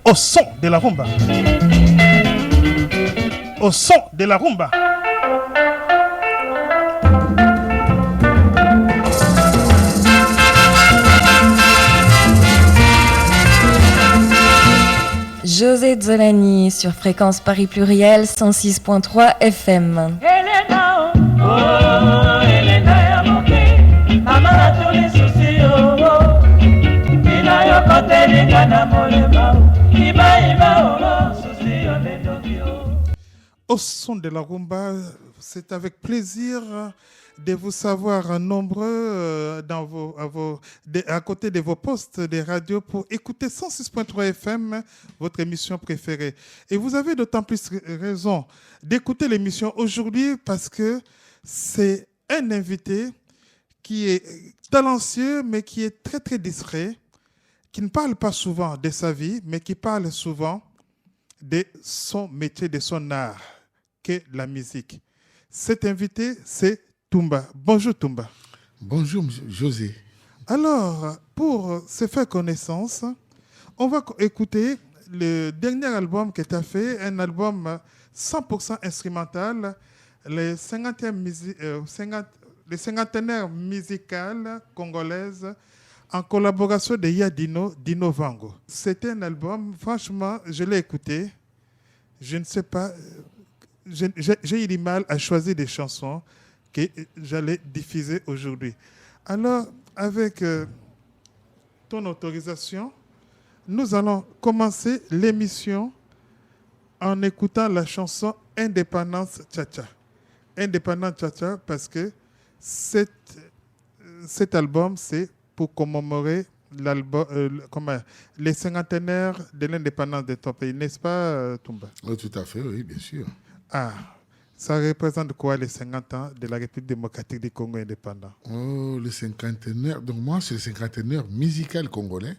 Au son de la rumba. Au son de la rumba. José Zolani sur Fréquence Paris Pluriel 106.3 FM. Elena, oh, Elena ya moke, mama na tuli susi oh, ina yo kote linga na molema, iba susi yo lendokio. Au son de la rumba, c'est avec plaisir de vous savoir nombreux à côté de vos postes de radio pour écouter 106.3 FM, votre émission préférée. Et vous avez d'autant plus raison d'écouter l'émission aujourd'hui parce que c'est un invité qui est talentueux mais qui est très très discret, qui ne parle pas souvent de sa vie mais qui parle souvent de son métier, de son art, qu'est la musique. Cet invité, c'est Toumba. Bonjour Toumba. Bonjour José. Alors, pour se faire connaissance, on va écouter le dernier album que tu as fait, un album 100% instrumental, les cinquantenaires musicales congolaises en collaboration de Yadino, Dino Vango. C'était un album, franchement, je l'ai écouté. Je ne sais pas, j'ai eu du mal à choisir des chansons que j'allais diffuser aujourd'hui. Alors, avec ton autorisation, nous allons commencer l'émission en écoutant la chanson Indépendance Tcha-Tcha. Indépendance Tcha-Tcha parce que cet album, c'est pour commémorer les cinquantenaires de l'indépendance de ton pays, n'est-ce pas, Toumba? Oui, tout à fait, oui, bien sûr. Ah, ça représente quoi les 50 ans de la République démocratique du Congo indépendant? Oh, le cinquantenaire. Donc, moi, c'est le cinquantenaire musical congolais.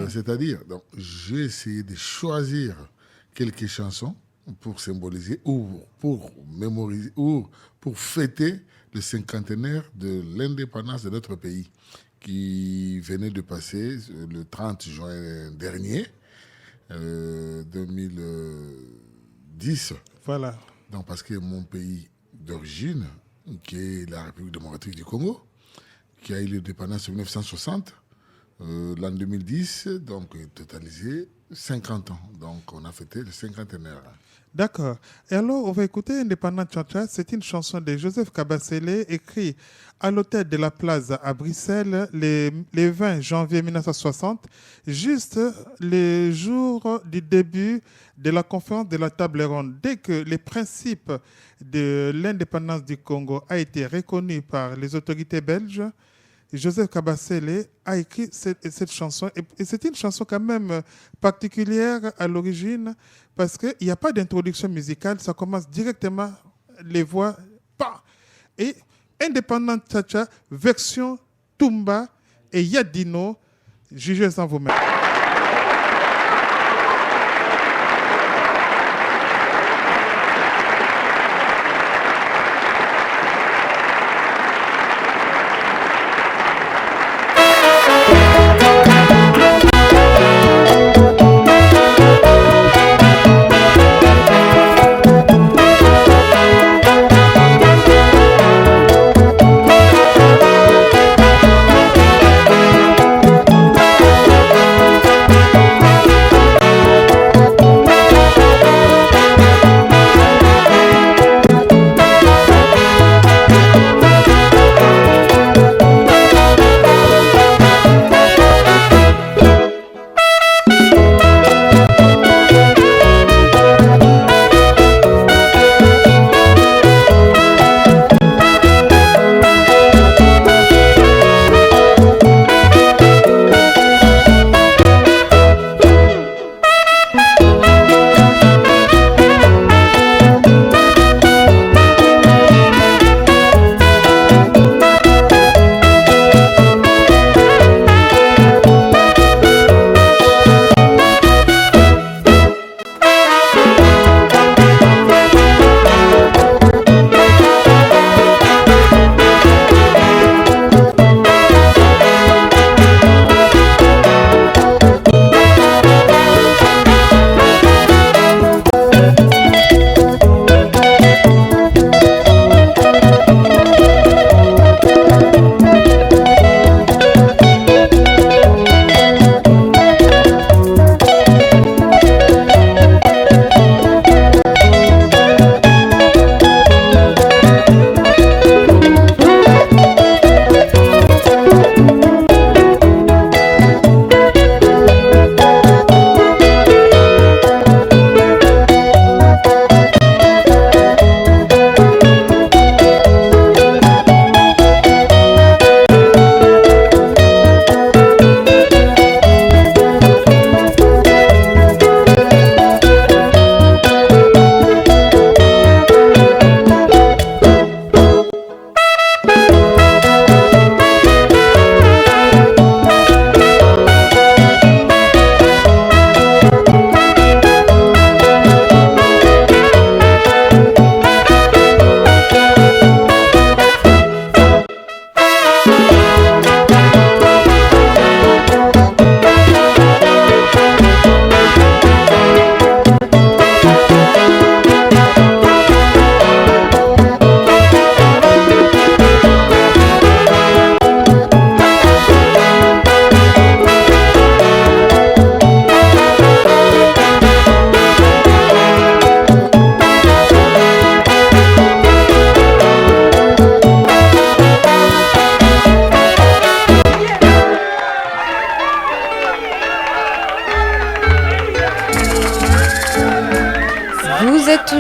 C'est-à-dire, donc, j'ai essayé de choisir quelques chansons pour symboliser ou pour mémoriser ou pour fêter le cinquantenaire de l'indépendance de notre pays qui venait de passer le 30 juin dernier, 2010. Voilà. Donc, parce que mon pays d'origine, qui est la République démocratique du Congo, qui a eu l'indépendance en 1960, l'an 2010, donc totalisé 50 ans. Donc, on a fêté le cinquantenaire. D'accord. Et alors, on va écouter Indépendant Tcha-Tcha. C'est une chanson de Joseph Kabasele, écrite à l'hôtel de la Plaza à Bruxelles le 20 janvier 1960, juste le jour du début de la conférence de la table ronde. Dès que les principes de l'indépendance du Congo a été reconnu par les autorités belges, Joseph Kabasele a écrit cette chanson. Et c'est une chanson quand même particulière à l'origine parce qu'il n'y a pas d'introduction musicale. Ça commence directement, les voix, pas. Et Indépendant Tcha-Tcha, version Toumba et Yadino, jugez en vous-même.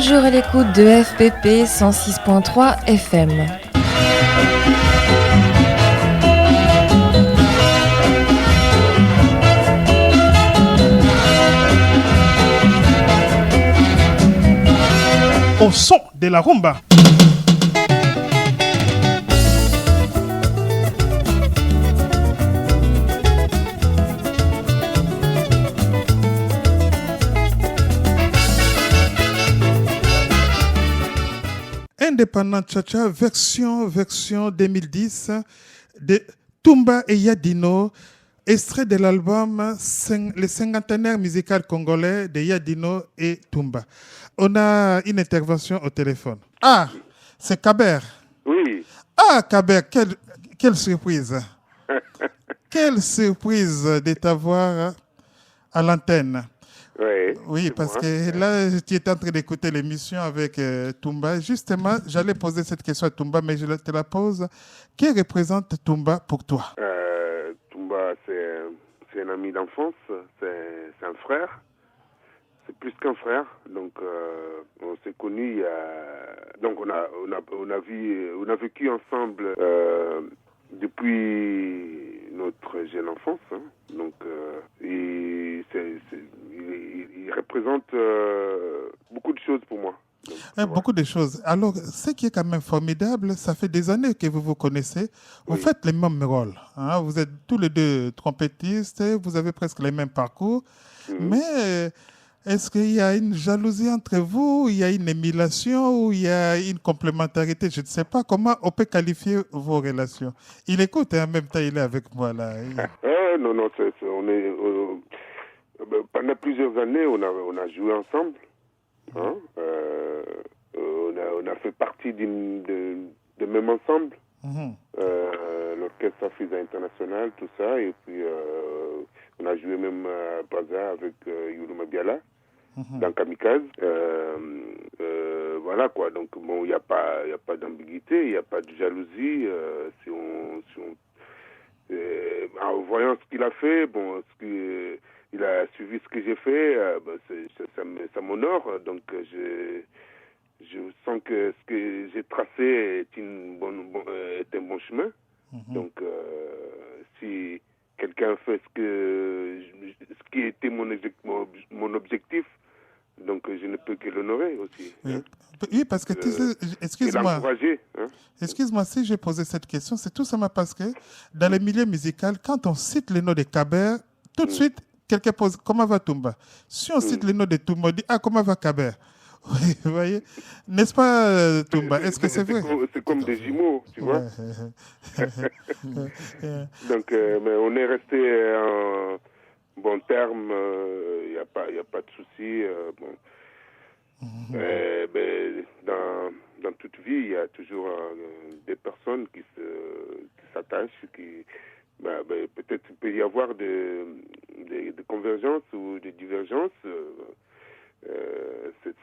toujours à l'écoute de FPP 106.3 FM. Au son de la rumba. Indépendant Cha-Cha, version 2010 de Tumba et Yadino, extrait de l'album Le cinquantenaire musical congolais de Yadino et Tumba. On a une intervention au téléphone. Ah, c'est Kaber. Oui. Ah, Kaber, quelle surprise. Quelle surprise de t'avoir à l'antenne. Oui, parce que là, tu étais en train d'écouter l'émission avec Tumba. Justement, j'allais poser cette question à Tumba, mais je te la pose. Qui représente Tumba pour toi? Tumba, c'est un ami d'enfance, c'est un frère. C'est plus qu'un frère. Donc, on s'est connus. Donc, on a vécu ensemble depuis notre jeune enfance. Hein. Donc, il représente beaucoup de choses pour moi. Donc, beaucoup de choses. Alors, ce qui est quand même formidable, ça fait des années que vous vous connaissez. Vous faites les mêmes rôles. Hein? Vous êtes tous les deux trompettistes. Vous avez presque les mêmes parcours. Mais est-ce qu'il y a une jalousie entre vous? Il y a une émulation ou il y a une complémentarité? Je ne sais pas comment on peut qualifier vos relations. Il écoute et en même temps, il est avec moi là. Non, on est... pendant plusieurs années, on a joué ensemble. Hein? On a fait partie de même ensemble. L'orchestre Afisa International, tout ça. Et puis, on a joué même à Baza avec Yuluma Biala dans Kamikaze. Voilà quoi. Donc, bon, il n'y a pas d'ambiguïté, il n'y a pas de jalousie. En voyant ce qu'il a fait, bon, il a suivi ce que j'ai fait, ça m'honore. Donc, je sens que ce que j'ai tracé est un bon chemin. Donc, si quelqu'un fait ce qui était mon objectif, donc je ne peux que l'honorer aussi. Oui, oui parce que tu sais, excuse-moi. Hein? Excuse-moi si j'ai posé cette question, c'est tout simplement parce que dans le milieu musical, quand on cite le nom de Kaber, tout de suite, quelqu'un pose comment va Tumba. Si on cite le nom de Tumba, on dit ah, comment va Kaber. Oui, vous voyez, n'est-ce pas, Tumba? Est-ce que c'est vrai? C'est comme des jumeaux, tu vois. Donc, mais on est resté en bon terme, il n'y a pas de souci. Dans toute vie, il y a toujours des personnes qui s'attachent, peut-être il peut y avoir des convergences ou des divergences. C'est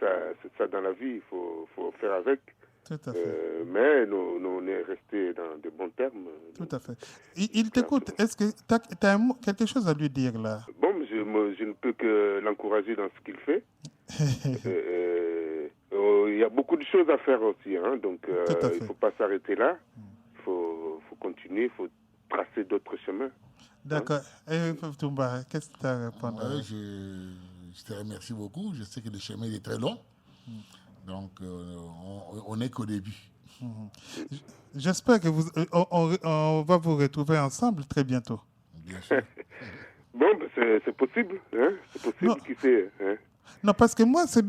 ça dans la vie, il faut faire avec. Tout à fait. Mais nous, on est restés dans de bons termes. Tout à fait. Il t'écoute. Est-ce que tu as quelque chose à lui dire là? Bon, je ne peux que l'encourager dans ce qu'il fait. Il y a beaucoup de choses à faire aussi. Hein, donc, il ne faut pas s'arrêter là. Il faut continuer, il faut tracer d'autres chemins. D'accord. Et Tumba, qu'est-ce que tu as à répondre? Je te remercie beaucoup. Je sais que le chemin est très long. Donc, on n'est qu'au début. J'espère que on va vous retrouver ensemble très bientôt. Bien sûr. Bon, c'est possible. Hein? C'est possible, non. Qui sait. Hein? Non, parce que moi, ça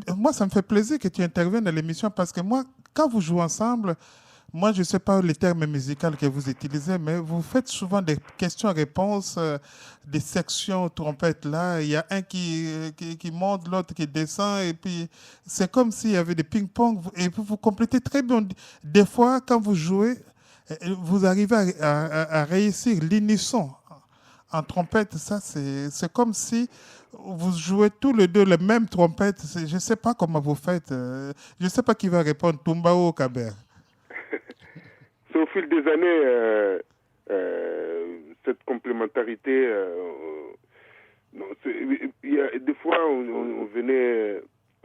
me fait plaisir que tu interviennes dans l'émission parce que moi, quand vous jouez ensemble, moi, je ne sais pas les termes musicaux que vous utilisez, mais vous faites souvent des questions-réponses, des sections trompette là. Il y a un qui monte, l'autre qui descend, et puis c'est comme s'il y avait des ping-pong, et vous complétez très bien. Des fois, quand vous jouez, vous arrivez à réussir l'unisson en trompette. Ça, c'est comme si vous jouez tous les deux les mêmes trompettes. Je ne sais pas comment vous faites. Je ne sais pas qui va répondre, Tumba ou Kaber. C'est au fil des années, cette complémentarité. Il y a des fois, on venait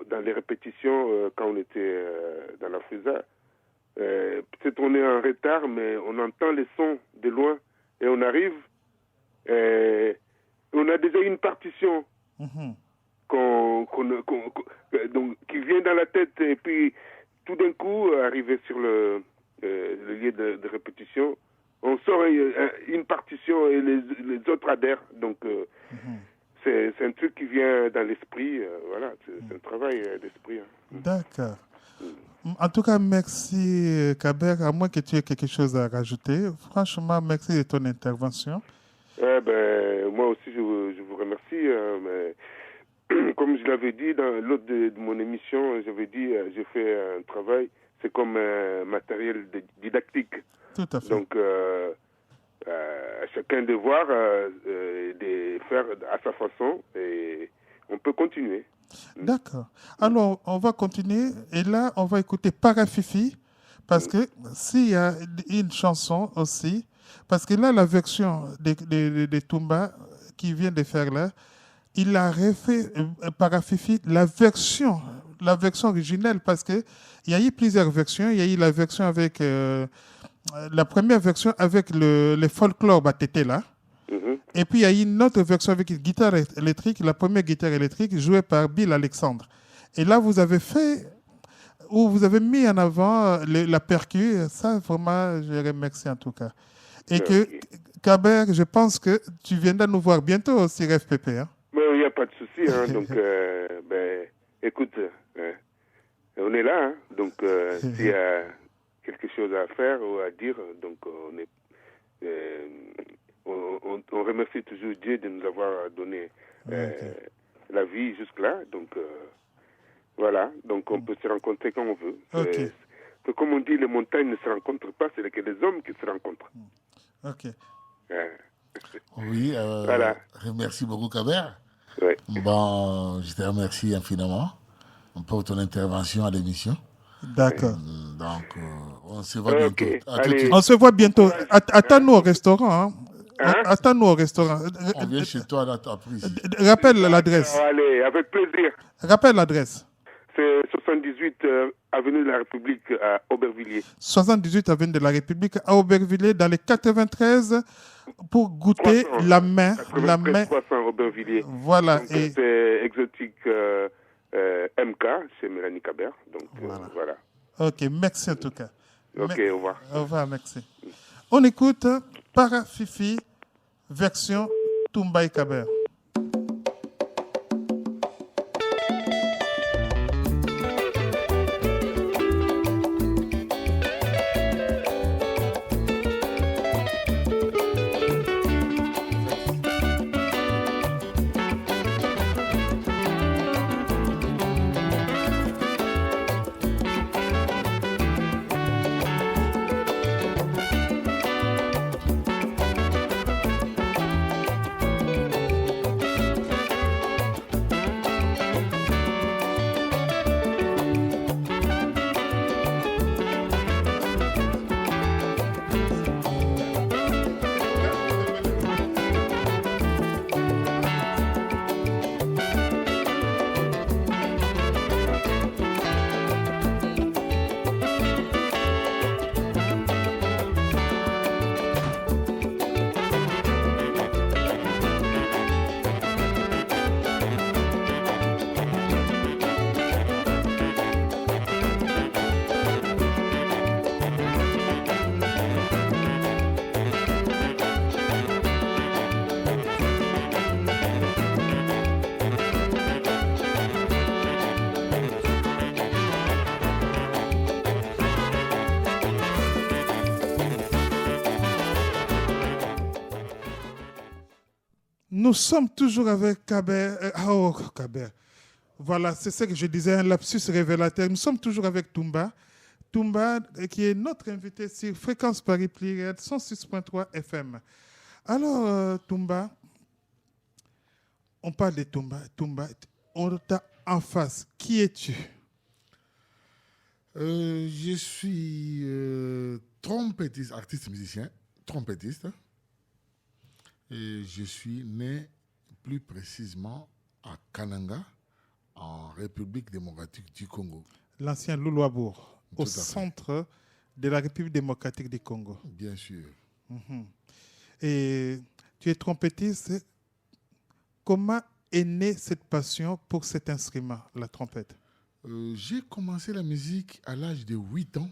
dans les répétitions, quand on était dans la FUSA, peut-être on est en retard, mais on entend les sons de loin et on arrive. On a déjà une partition donc, qui vient dans la tête et puis tout d'un coup, arriver sur le lieu de répétition, on sort une partition et les autres adhèrent. Donc, c'est un truc qui vient dans l'esprit. Voilà, c'est un travail d'esprit. D'accord. En tout cas, merci Kaber, à moins que tu aies quelque chose à rajouter. Franchement, merci de ton intervention. Moi aussi, je vous remercie. Mais comme je l'avais dit dans l'autre de mon émission, j'avais dit, j'ai fait un travail, c'est comme un matériel didactique. Tout à fait. Donc, à chacun de voir, de faire à sa façon, et on peut continuer. D'accord. Alors, on va continuer, et là, on va écouter Parafifi, parce que s'il y a une chanson aussi, parce que là, la version de Toumba qui vient de faire là, il a refait Parafifi la version originelle, parce qu'il y a eu plusieurs versions. Il y a eu la version avec la première version avec le folklore Batete là. Et puis il y a eu une autre version avec une guitare électrique, la première guitare électrique jouée par Bill Alexandre. Et là, vous avez mis en avant la percu. Ça, vraiment, je remercie en tout cas. Et que, Kaber, je pense que tu viendras nous voir bientôt sur FPP. Hein? Il n'y a pas de souci. Hein. Donc, écoute, on est là. Hein. Donc, s'il y a quelque chose à faire ou à dire, donc on remercie toujours Dieu de nous avoir donné la vie jusque-là. Donc, voilà. Donc, on peut se rencontrer quand on veut. Comme on dit, les montagnes ne se rencontrent pas, c'est que les hommes qui se rencontrent. Ok. Oui, voilà. Merci beaucoup, Kaber. Ouais. Bon, je te remercie infiniment pour ton intervention à l'émission. D'accord. Donc, on se voit bientôt. On se voit bientôt. Attends-nous au restaurant. Hein? Attends-nous au restaurant. On vient chez toi à ta prise. Rappelle l'adresse. Allez, avec plaisir. Rappelle l'adresse. C'est 78 avenue de la République à Aubervilliers. 78 avenue de la République à Aubervilliers, dans les 93, pour goûter 300, la main. 300 Aubervilliers. Voilà. Donc, et c'est exotique MK, c'est Mélanie Kaber. Donc, voilà. Ok, merci en tout cas. Ok, au revoir. Au revoir, merci. On écoute Parafifi, version Toumba et Kaber. Nous sommes toujours avec Kaber. Kaber. Voilà, c'est ce que je disais, un lapsus révélateur. Nous sommes toujours avec Toumba. Toumba, qui est notre invité sur Fréquence Paris Pluriel 106.3 FM. Alors, Toumba, on parle de Toumba. Toumba, on t'a en face. Qui es-tu? Je suis trompettiste, artiste musicien, trompettiste. Et je suis né plus précisément à Kananga en République démocratique du Congo. L'ancien Louloabourg, Tout au à fait. centre de la République démocratique du Congo. Bien sûr. Et tu es trompettiste. Comment est née cette passion pour cet instrument, la trompette? J'ai commencé la musique à l'âge de 8 ans.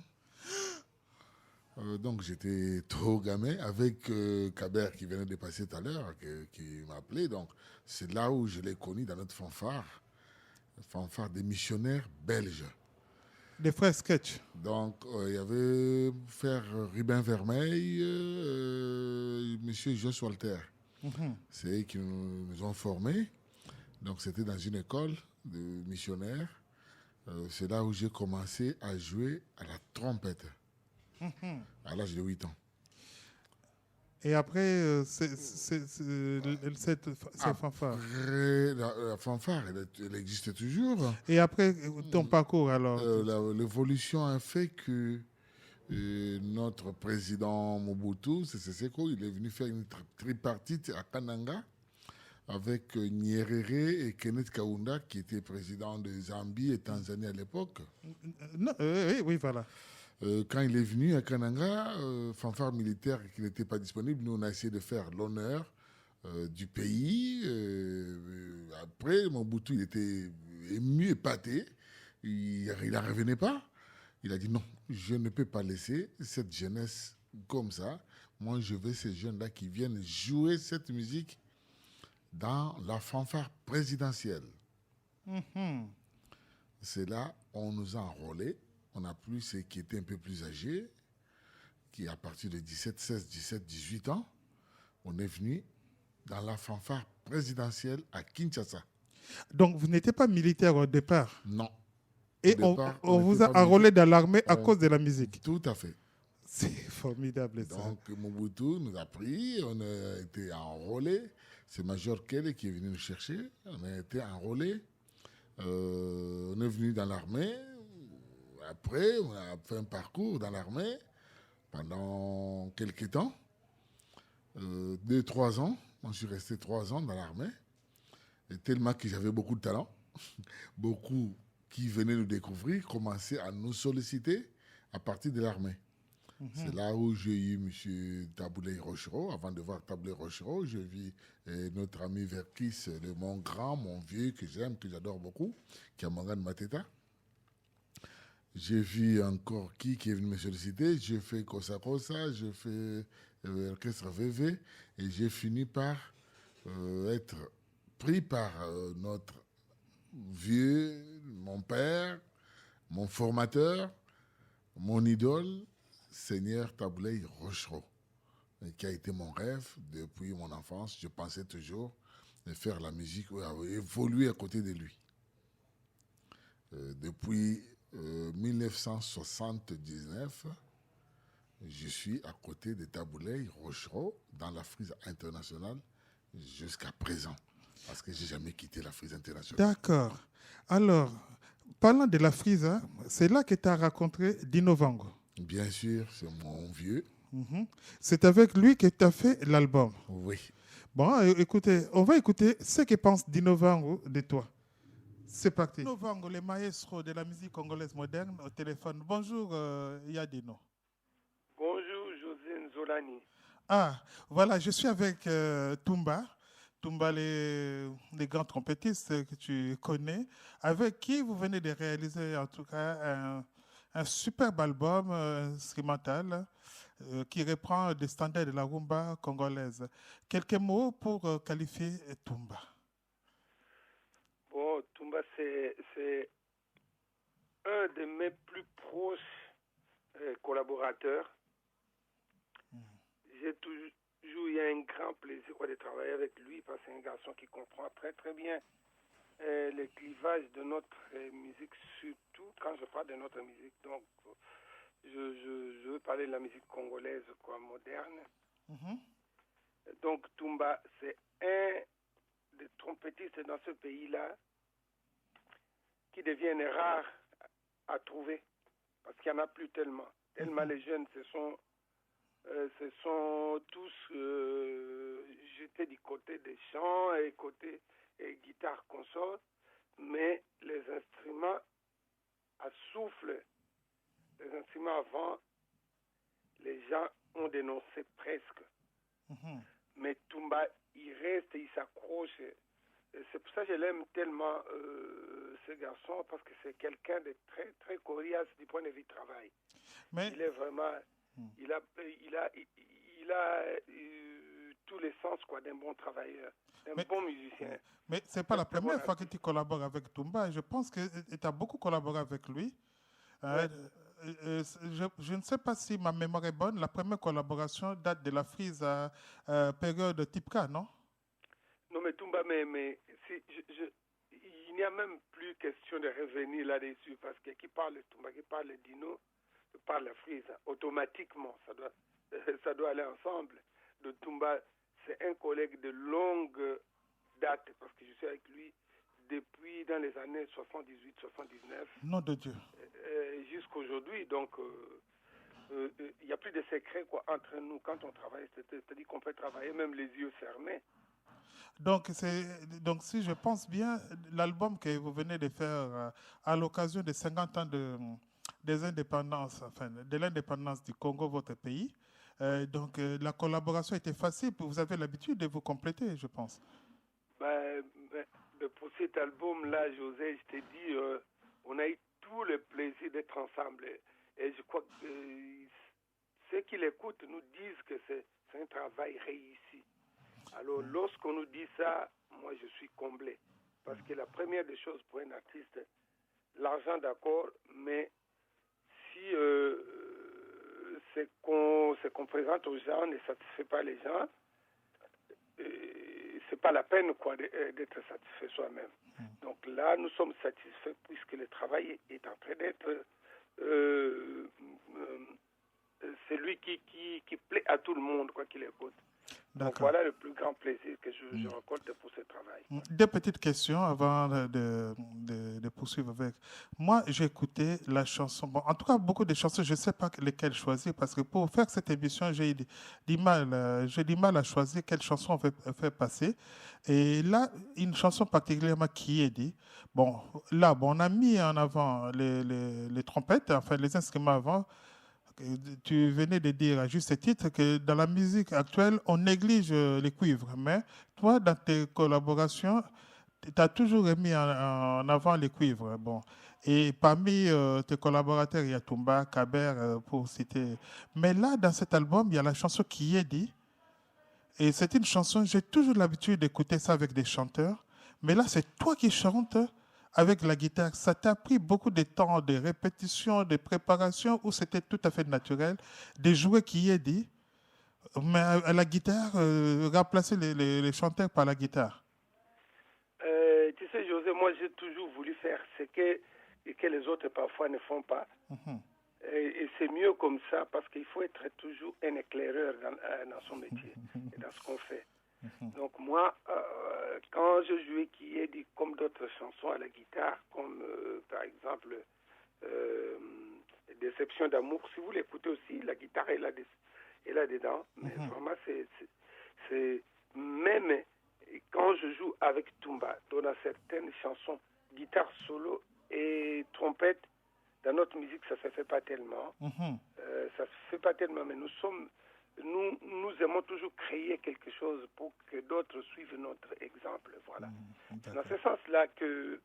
Donc j'étais trop gamin avec Kaber qui venait de passer tout à l'heure, qui m'a appelé. Donc c'est là où je l'ai connu dans notre fanfare des missionnaires belges. Des frères Sketch. Donc il y avait Frère Ribin Vermeil, Monsieur Jos Walter. C'est eux qui nous ont formés. Donc c'était dans une école de missionnaires. C'est là où j'ai commencé à jouer à la trompette. À l'âge de 8 ans. Et après, cette fanfare. La fanfare, elle existe toujours. Et après, ton parcours, alors? L'évolution a fait que notre président Mobutu Sese Seko, il est venu faire une tripartite à Kananga avec Nyerere et Kenneth Kaunda, qui était président de Zambie et Tanzanie à l'époque. Non, oui, voilà. Quand il est venu à Kananga, fanfare militaire qui n'était pas disponible, nous on a essayé de faire l'honneur du pays. Après, Mobutu, il était ému, épaté. Il ne revenait pas. Il a dit non, je ne peux pas laisser cette jeunesse comme ça. Moi, je veux ces jeunes-là qui viennent jouer cette musique dans la fanfare présidentielle. C'est là on nous a enrôlés. On a plus ceux qui étaient un peu plus âgés, qui à partir de 17, 16, 17, 18 ans, on est venu dans la fanfare présidentielle à Kinshasa. Donc, vous n'étiez pas militaire au départ? Non. Et on vous a enrôlé dans l'armée à cause de la musique? Tout à fait. C'est formidable, ça. Donc, Mobutu nous a pris, on a été enrôlés. C'est Major Kelly qui est venu nous chercher. On a été enrôlés. On est venu dans l'armée. Après, on a fait un parcours dans l'armée pendant quelques temps. 2-3 ans. Moi, je suis resté 3 ans dans l'armée. Et tellement que j'avais beaucoup de talent. Beaucoup qui venaient nous découvrir commençaient à nous solliciter à partir de l'armée. C'est là où j'ai eu M. Taboulé Rochereau. Avant de voir Taboulé Rochereau, j'ai vu notre ami Verkis, mon grand, mon vieux, que j'aime, que j'adore beaucoup, qui est Morgan Mateta. J'ai vu encore qui est venu me solliciter. J'ai fait Kosa Kosa, j'ai fait l'orchestre VV et j'ai fini par être pris par notre vieux, mon père, mon formateur, mon idole, Seigneur Taboulé Rochereau, qui a été mon rêve depuis mon enfance. Je pensais toujours de faire la musique, évoluer à côté de lui. Depuis 1979, je suis à côté de Taboulé Rochereau dans la frise internationale jusqu'à présent, parce que je n'ai jamais quitté la frise internationale. D'accord. Alors, parlant de la frise, c'est là que tu as rencontré Dino Vango. Bien sûr, c'est mon vieux. C'est avec lui que tu as fait l'album. Oui. Bon, écoutez, on va écouter ce que pense Dino Vango de toi. C'est parti. Dino Vango, le maestro de la musique congolaise moderne, au téléphone. Bonjour, Yadino. Bonjour, José Nzolani. Ah, voilà, je suis avec Tumba. Tumba, les grands trompettistes que tu connais, avec qui vous venez de réaliser en tout cas un superbe album instrumental qui reprend des standards de la rumba congolaise. Quelques mots pour qualifier Tumba. Bon, Tumba, c'est un de mes plus proches collaborateurs. J'ai toujours eu un grand plaisir de travailler avec lui parce que c'est un garçon qui comprend très très bien le clivage de notre musique, surtout quand je parle de notre musique. Donc, je veux parler de la musique congolaise moderne. Donc, Tumba, c'est un des trompettistes dans ce pays-là qui deviennent rares à trouver parce qu'il n'y en a plus tellement. Tellement les jeunes se sont tous jetés du côté des chants et côté guitare console, mais les instruments à souffle, les instruments avant, les gens ont dénoncé presque. Mais Toumba, il reste, il s'accroche. C'est pour ça que je l'aime tellement, ce garçon, parce que c'est quelqu'un de très, très coriace du point de vue du travail. Mais il est vraiment... Il a tous les sens quoi, d'un bon travailleur, d'un bon musicien. Mais ce n'est pas la première fois que tu collabores avec Toumba. Je pense que tu as beaucoup collaboré avec lui. Je ne sais pas si ma mémoire est bonne. La première collaboration date de la frise à période Tipka, non? Non, mais Toumba, mais il n'y a même plus question de revenir là-dessus, parce que qui parle de Toumba, qui parle de Dino, parle de la frise. Automatiquement, ça doit aller ensemble. De Toumba, c'est un collègue de longue date, parce que je suis avec lui depuis dans les années 78-79. Nom de Dieu. Jusqu'à aujourd'hui. Donc, il n'y a plus de secret quoi, entre nous quand on travaille. C'est-à-dire qu'on peut travailler même les yeux fermés. Donc, si je pense bien, l'album que vous venez de faire à l'occasion des 50 ans des indépendances, enfin, de l'indépendance du Congo, votre pays, donc la collaboration était facile. Vous avez l'habitude de vous compléter, je pense. Pour cet album-là, José, je t'ai dit, on a eu tout le plaisir d'être ensemble. Et je crois que ceux qui l'écoutent nous disent que c'est un travail réussi. Alors, lorsqu'on nous dit ça, moi, je suis comblé. Parce que la première des choses pour un artiste, l'argent, d'accord, mais si ce qu'on présente aux gens ne satisfait pas les gens, c'est pas la peine quoi d'être satisfait soi-même. Donc là, nous sommes satisfaits puisque le travail est en train d'être celui qui plaît à tout le monde, quoi qu'il écoute. Donc voilà le plus grand plaisir que je rencontre pour ce travail. Deux petites questions avant de poursuivre avec. Moi, j'ai écouté la chanson. Bon, en tout cas, beaucoup de chansons, je ne sais pas lesquelles choisir parce que pour faire cette émission, j'ai du mal à choisir quelle chanson on fait passer. Et là, une chanson particulièrement qui est dit. Bon, là, on a mis en avant les trompettes, enfin les instruments avant. Tu venais de dire à juste titre que dans la musique actuelle, on néglige les cuivres. Mais toi, dans tes collaborations, tu as toujours mis en avant les cuivres. Bon. Et parmi tes collaborateurs, il y a Toumba, Kaber, pour citer. Mais là, dans cet album, il y a la chanson qui est dit. Et c'est une chanson, j'ai toujours l'habitude d'écouter ça avec des chanteurs. Mais là, c'est toi qui chantes avec la guitare. Ça t'a pris beaucoup de temps de répétition, de préparation, ou c'était tout à fait naturel de jouer qui est dit, mais à la guitare, remplacer les chanteurs par la guitare? Tu sais, José, moi j'ai toujours voulu faire ce que les autres parfois ne font pas. Et c'est mieux comme ça parce qu'il faut être toujours un éclaireur dans son métier et dans ce qu'on fait. Donc moi, quand je jouais qui est dit comme d'autres chansons à la guitare, comme par exemple Déception d'amour, si vous l'écoutez aussi, la guitare est là-dedans. Mais vraiment, c'est même quand je joue avec Toumba, dans certaines chansons, guitare solo et trompette, dans notre musique, ça ne se fait pas tellement. Ça ne se fait pas tellement, mais nous aimons toujours créer quelque chose pour que d'autres suivent notre exemple. Voilà. C'est dans ce sens-là que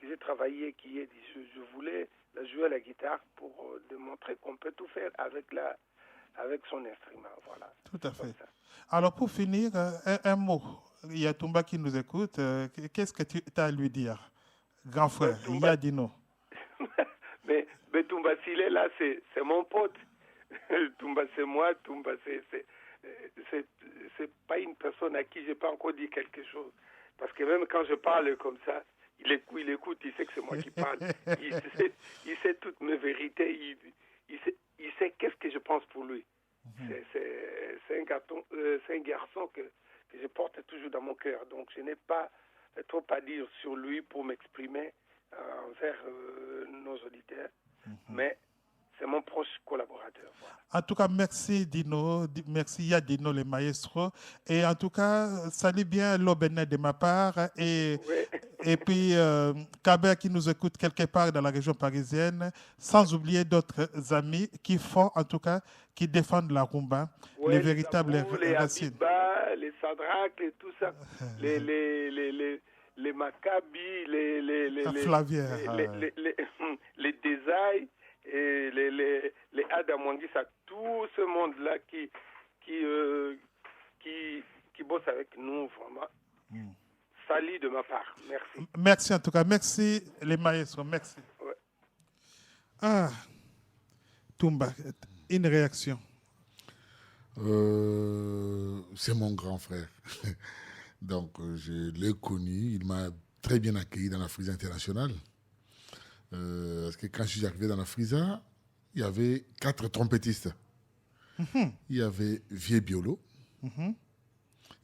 j'ai travaillé, je voulais la jouer à la guitare pour démontrer qu'on peut tout faire avec son instrument. Voilà. Tout à fait. Alors, pour finir, un mot. Il y a Toumba qui nous écoute. Qu'est-ce que tu as à lui dire, grand frère? Il y a Dino. mais Toumba, s'il est là, c'est mon pote. Toumba, c'est moi. Toumba, c'est pas une personne à qui j'ai pas encore dit quelque chose. Parce que même quand je parle comme ça, il écoute, il sait que c'est moi qui parle. Il sait toutes mes vérités. Il sait qu'est-ce que je pense pour lui. C'est un garçon que je porte toujours dans mon cœur. Donc, je n'ai pas trop à dire sur lui pour m'exprimer envers nos auditeurs. Mais c'est mon proche collaborateur. Voilà. En tout cas, merci Dino. Merci Yadino, le maestro. Et en tout cas, salut bien l'Obenet de ma part. Et Et puis, Kaber qui nous écoute quelque part dans la région parisienne, sans oublier d'autres amis qui font, en tout cas, qui défendent la rumba, Ouais, les véritables les racines. Abiba, les Sadrak, et tout ça, les Maccabi, Flavière. les Desailles, et les Adamwangisa, tout ce monde-là qui bosse avec nous, vraiment. Salut de ma part. Merci. Merci en tout cas. Merci les maestros. Merci. Ouais. Ah, Toumba, une réaction. C'est mon grand frère. Donc, je l'ai connu. Il m'a très bien accueilli dans la Frisa internationale. Parce que quand je suis arrivé dans la Frisa, il y avait 4 trompettistes. Il y avait Vieux Biolo. Il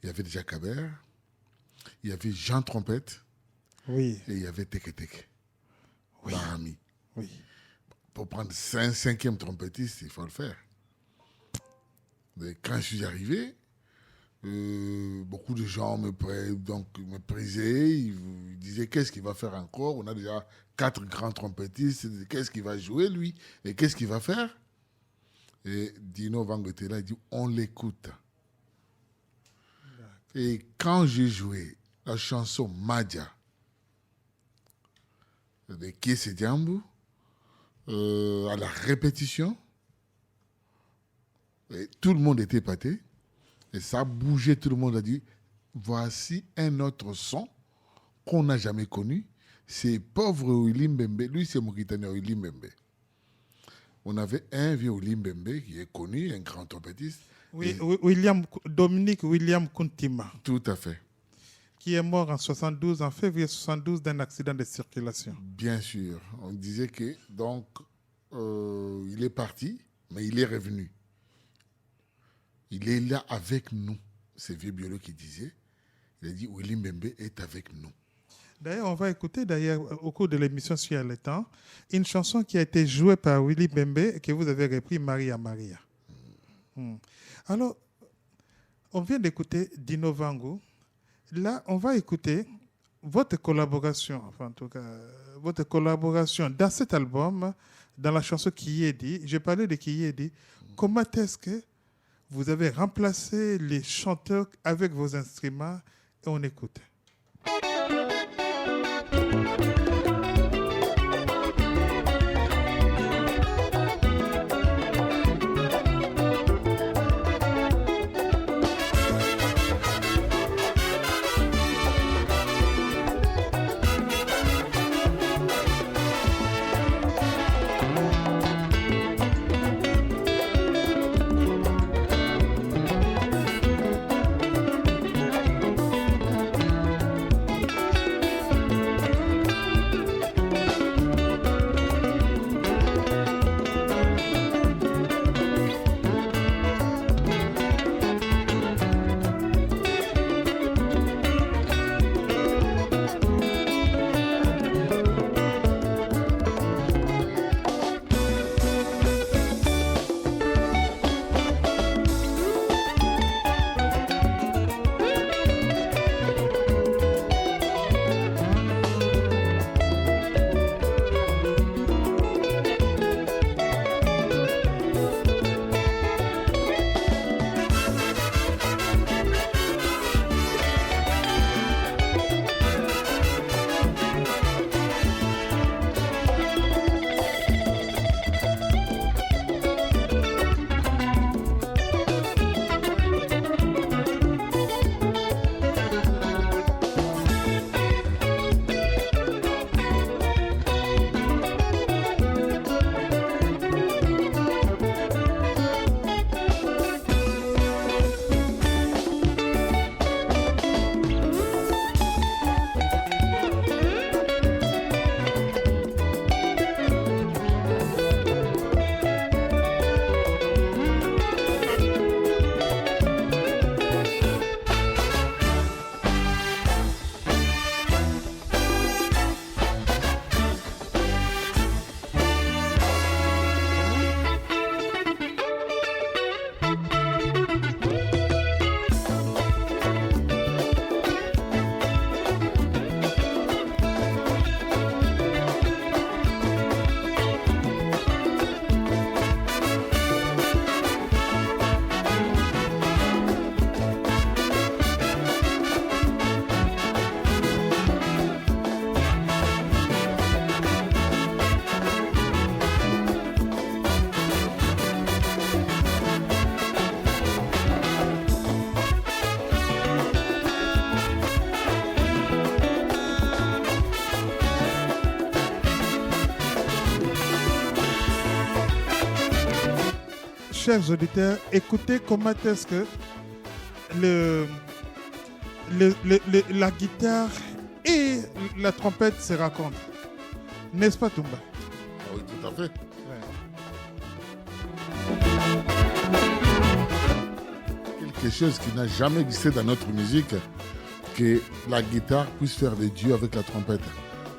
y avait déjà Kaber. Il y avait Jean Trompette. Oui. Et il y avait Teke Teke. Oui. Barami. Oui. Pour prendre 5e trompettiste, il faut le faire. Et quand je suis arrivé, beaucoup de gens me prisaient. Ils disaient qu'est-ce qu'il va faire encore. On a déjà 4 grands trompettistes. Qu'est-ce qu'il va jouer, lui? Et qu'est-ce qu'il va faire? Et Dino Vangotela dit on l'écoute. Et quand j'ai joué la chanson Madja de Kiese Diambu, à la répétition, et tout le monde était épaté, et ça a bougé, tout le monde a dit, voici un autre son qu'on n'a jamais connu, c'est pauvre Willy Mbembe, lui c'est Mauritanien Willy Mbembe. On avait un vieux Willy Mbembe qui est connu, un grand trompettiste. Oui, Dominique William Kuntima. Tout à fait. Qui est mort en 72, en février 72, d'un accident de circulation. Bien sûr. On disait que, donc, il est parti, mais il est revenu. Il est là avec nous. C'est Vieux Biolo qui disait. Il a dit, Willy Mbembe est avec nous. D'ailleurs, on va écouter au cours de l'émission Sur le temps, une chanson qui a été jouée par Willy Mbembe et que vous avez repris, Maria Maria. Alors, on vient d'écouter Dino Vango. Là, on va écouter votre collaboration, enfin en tout cas, votre collaboration dans cet album, dans la chanson Kiyedi. J'ai parlé de Kiyedi. Comment est-ce que vous avez remplacé les chanteurs avec vos instruments? Et on écoute. chers auditeurs, écoutez comment est-ce que la guitare et la trompette se rencontrent. N'est-ce pas, Toumba? Oui, tout à fait. Quelque chose qui n'a jamais existé dans notre musique, que la guitare puisse faire des duos avec la trompette.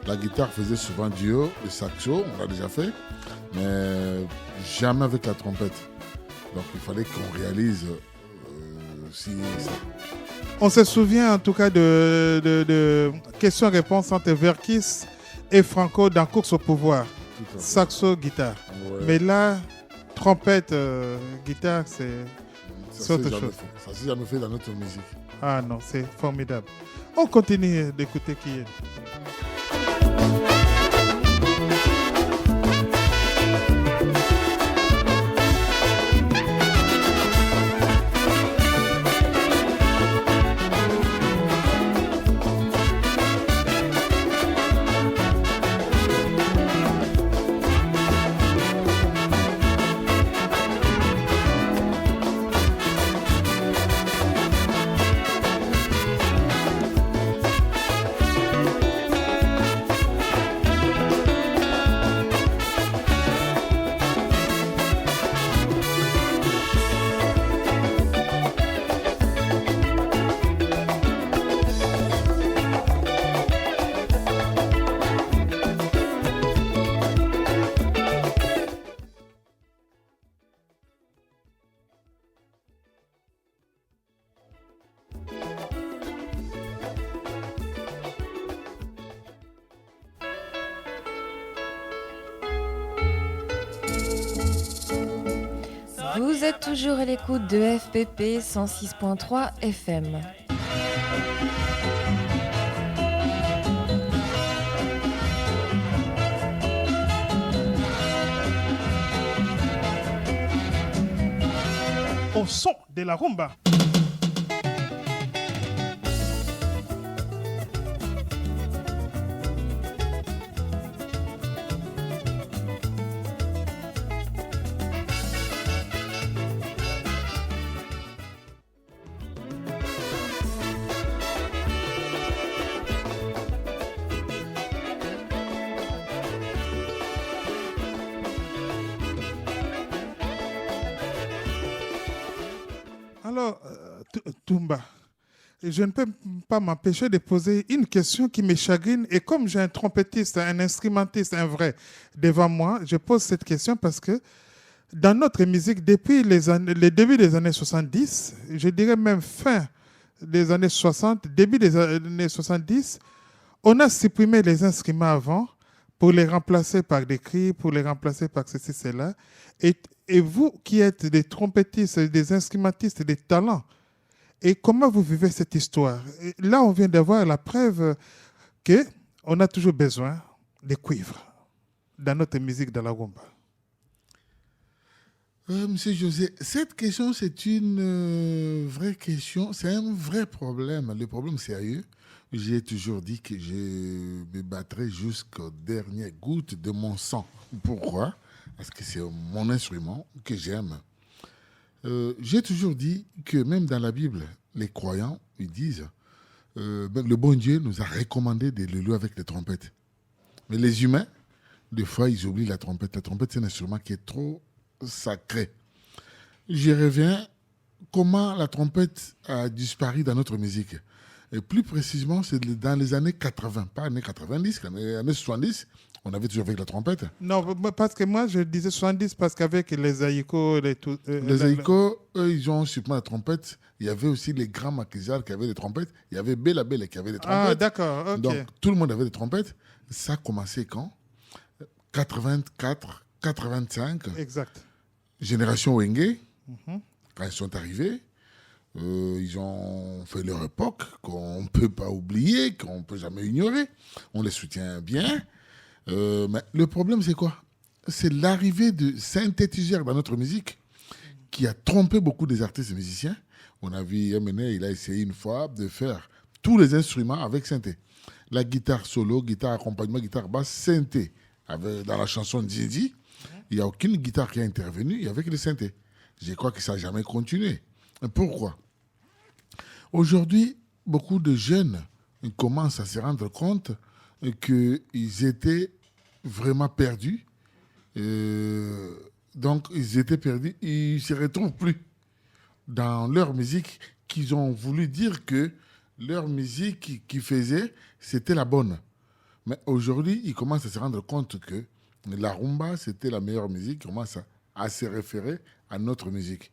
La guitare faisait souvent duo, le saxo, on l'a déjà fait, mais jamais avec la trompette. Donc il fallait qu'on réalise ça. On se souvient en tout cas de questions-réponses entre Verkis et Franco dans Course au pouvoir. Saxo, guitare. Ouais. Mais là, trompette, guitare, c'est autre chose. Ça s'est jamais fait dans notre musique. Ah non, c'est formidable. On continue d'écouter qui est. Vous êtes toujours à l'écoute de FPP 106.3 FM. Au son de la rumba. Alors, Toumba, je ne peux pas m'empêcher de poser une question qui me chagrine. Et comme j'ai un trompettiste, un instrumentiste, un vrai, devant moi, je pose cette question parce que dans notre musique, depuis les débuts des années 70, je dirais même fin des années 60, début des années 70, on a supprimé les instruments avant pour les remplacer par des cris, pour les remplacer par ceci, cela. Et vous qui êtes des trompettistes, des instrumentistes, des talents, et comment vous vivez cette histoire? Et là, on vient d'avoir la preuve qu'on a toujours besoin de cuivres dans notre musique de la rumba. Monsieur José, cette question, c'est une vraie question, c'est un vrai problème, le problème sérieux. J'ai toujours dit que je me battrai jusqu'aux dernières gouttes de mon sang. Pourquoi? Parce que c'est mon instrument que j'aime. J'ai toujours dit que même dans la Bible, les croyants, ils disent le bon Dieu nous a recommandé de le louer avec les trompettes. Mais les humains, des fois, ils oublient la trompette. La trompette, c'est un instrument qui est trop sacré. J'y reviens. Comment la trompette a disparu dans notre musique? Et plus précisément, c'est dans les années 80, pas années 90, les années 70, on avait toujours avec la trompette. Non, parce que moi, je disais 70 parce qu'avec les haïkos... Les haïkos, eux, ils ont supprimé la trompette. Il y avait aussi les grands maquisards qui avaient des trompettes. Il y avait Bella Bella qui avait des trompettes. Ah, d'accord, ok. Donc, tout le monde avait des trompettes. Ça a commencé quand? 84, 85. Exact. Génération Wenge, quand ils sont arrivés, ils ont fait leur époque qu'on ne peut pas oublier, qu'on ne peut jamais ignorer. On les soutient bien. Mais le problème, c'est quoi? C'est l'arrivée de synthétiseurs dans notre musique qui a trompé beaucoup des artistes et musiciens. On a vu Yamene, il a essayé une fois de faire tous les instruments avec synthé. La guitare solo, guitare accompagnement, guitare basse, synthé. Dans la chanson Didi, il n'y a aucune guitare qui a intervenu, il y avait que le synthé. Je crois que ça n'a jamais continué. Pourquoi? Aujourd'hui, beaucoup de jeunes commencent à se rendre compte qu'ils étaient vraiment perdus. Donc, ils étaient perdus. Ils ne se retrouvent plus dans leur musique, qu'ils ont voulu dire que leur musique qu'ils faisaient, c'était la bonne. Mais aujourd'hui, ils commencent à se rendre compte que la rumba, c'était la meilleure musique. Ils commencent à se référer à notre musique.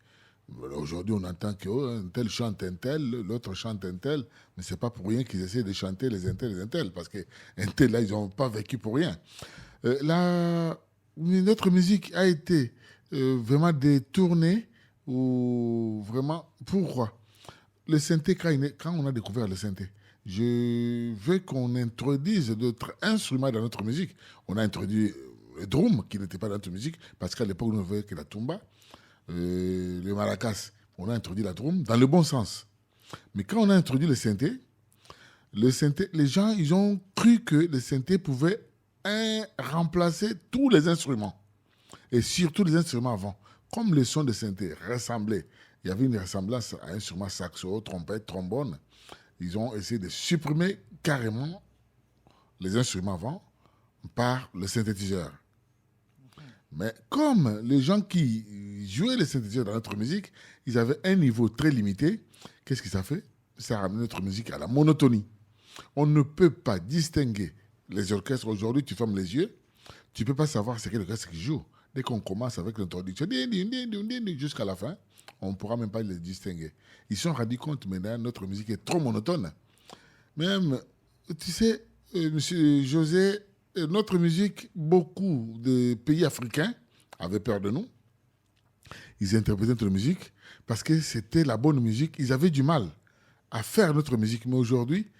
Aujourd'hui, on entend qu'un tel chante un tel, l'autre chante un tel, mais ce n'est pas pour rien qu'ils essaient de chanter les un tel, parce qu'un tel, là, ils n'ont pas vécu pour rien. Notre musique a été vraiment détournée, ou vraiment, pourquoi? Le synthé, quand on a découvert le synthé, je veux qu'on introduise d'autres instruments dans notre musique. On a introduit le drum, qui n'était pas dans notre musique, parce qu'à l'époque, on ne voyait que la tumba. Le maracas, on a introduit la drum dans le bon sens. Mais quand on a introduit le synthé, les gens, ils ont cru que le synthé pouvait remplacer tous les instruments. Et surtout les instruments avant. Comme le son de synthé ressemblait, il y avait une ressemblance à un instrument saxo, trompette, trombone. Ils ont essayé de supprimer carrément les instruments avant par le synthétiseur. Mais comme les gens qui jouaient les synthétiseurs dans notre musique, ils avaient un niveau très limité, qu'est-ce que ça fait? Ça a ramené notre musique à la monotonie. On ne peut pas distinguer les orchestres. Aujourd'hui, tu fermes les yeux, tu ne peux pas savoir c'est quel orchestre qui joue. Dès qu'on commence avec l'introduction, jusqu'à la fin, on ne pourra même pas les distinguer. Ils se sont rendus compte maintenant notre musique est trop monotone. Même, tu sais, monsieur José, notre musique, beaucoup de pays africains avaient peur de nous. Ils interprétaient notre musique parce que c'était la bonne musique. Ils avaient du mal à faire notre musique. Mais aujourd'hui,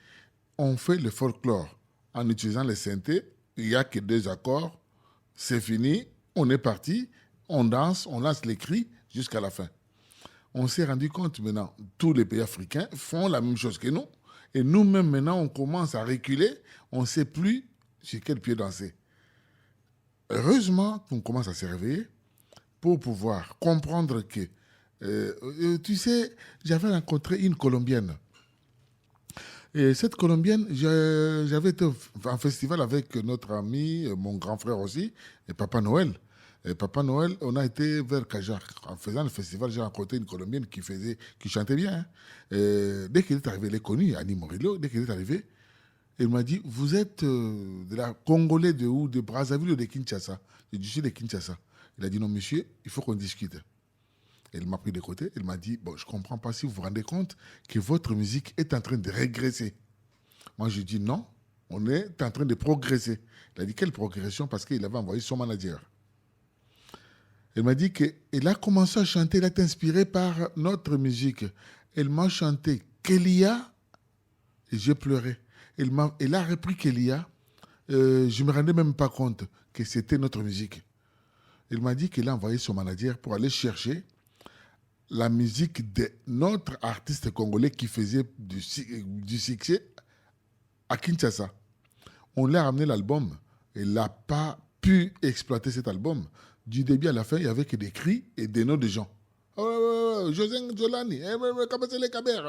on fait le folklore en utilisant les synthés. Il n'y a que 2 accords. C'est fini. On est parti. On danse. On lance les cris jusqu'à la fin. On s'est rendu compte maintenant, tous les pays africains font la même chose que nous. Et nous-mêmes, maintenant, on commence à reculer. On ne sait plus sur quel pied danser. Heureusement qu'on commence à se réveiller pour pouvoir comprendre que, tu sais, j'avais rencontré une Colombienne. Et cette Colombienne, j'avais été en festival avec notre ami, mon grand frère aussi, et Papa Noël. Et Papa Noël, on a été vers Cajac. En faisant le festival, j'ai rencontré une Colombienne qui chantait bien. Hein. Dès qu'elle est arrivée, elle est connue, Annie Morillo, dès qu'elle est arrivée, elle m'a dit, vous êtes de la Congolais de où? De Brazzaville ou de Kinshasa? J'ai dit, je suis de Kinshasa. Il a dit, non, monsieur, il faut qu'on discute. Elle m'a pris de côté. Elle m'a dit, bon, je ne comprends pas si vous vous rendez compte que votre musique est en train de régresser. Moi, je dis, non, on est en train de progresser. Il a dit, quelle progression? Parce qu'il avait envoyé son manager. Elle m'a dit qu'elle a commencé à chanter, elle a été inspirée par notre musique. Elle m'a chanté Kélia et j'ai pleuré. Elle a repris Kélia. Je ne me rendais même pas compte que c'était notre musique. Elle m'a dit qu'elle a envoyé son manager pour aller chercher la musique de notre artiste congolais qui faisait du succès à Kinshasa. On lui a ramené l'album. Elle n'a pas pu exploiter cet album. Du début à la fin, il n'y avait que des cris et des noms de gens. José Zolani, Kabasele Kaber,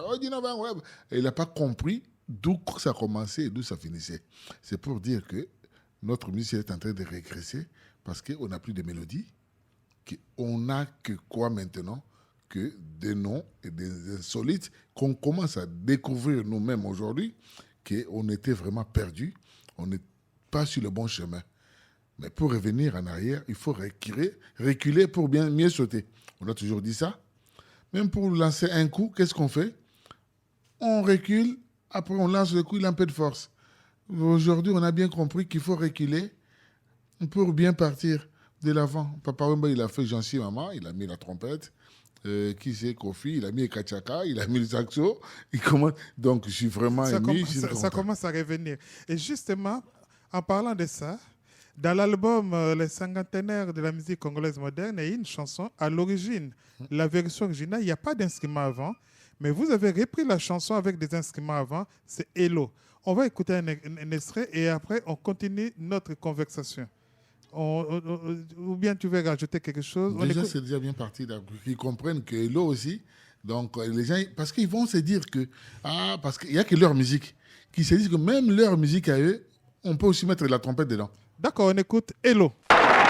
elle n'a pas compris d'où ça commençait et d'où ça finissait. C'est pour dire que notre musique est en train de régresser parce qu'on n'a plus de mélodies, qu'on n'a que quoi maintenant? Que des noms et des insolites qu'on commence à découvrir nous-mêmes aujourd'hui, qu'on était vraiment perdus, on n'est pas sur le bon chemin. Mais pour revenir en arrière, il faut reculer pour mieux sauter. On a toujours dit ça. Même pour lancer un coup, qu'est-ce qu'on fait? On recule, après on lance le coup, il a un peu de force. Aujourd'hui, on a bien compris qu'il faut reculer pour bien partir de l'avant. Papa Wemba, il a fait Jansi Maman, il a mis la trompette. Qui c'est Kofi, il a mis Kachaka, il a mis le saxo. Donc, je suis vraiment ému. Ça commence à revenir. Et justement, en parlant de ça, dans l'album Les cinquantenaires de la musique congolaise moderne, il y a une chanson à l'origine. La version originale, il n'y a pas d'instrument avant, mais vous avez repris la chanson avec des instruments avant, c'est Hello. On va écouter un extrait et après, on continue notre conversation. Ou bien tu veux rajouter quelque chose? Déjà, c'est déjà bien parti. Qu'ils comprennent que Hello aussi, donc les gens, parce qu'ils vont se dire que, parce qu'il n'y a que leur musique, qu'ils se disent que même leur musique à eux, on peut aussi mettre de la trompette dedans. D'accord, on écoute Hello. Hello,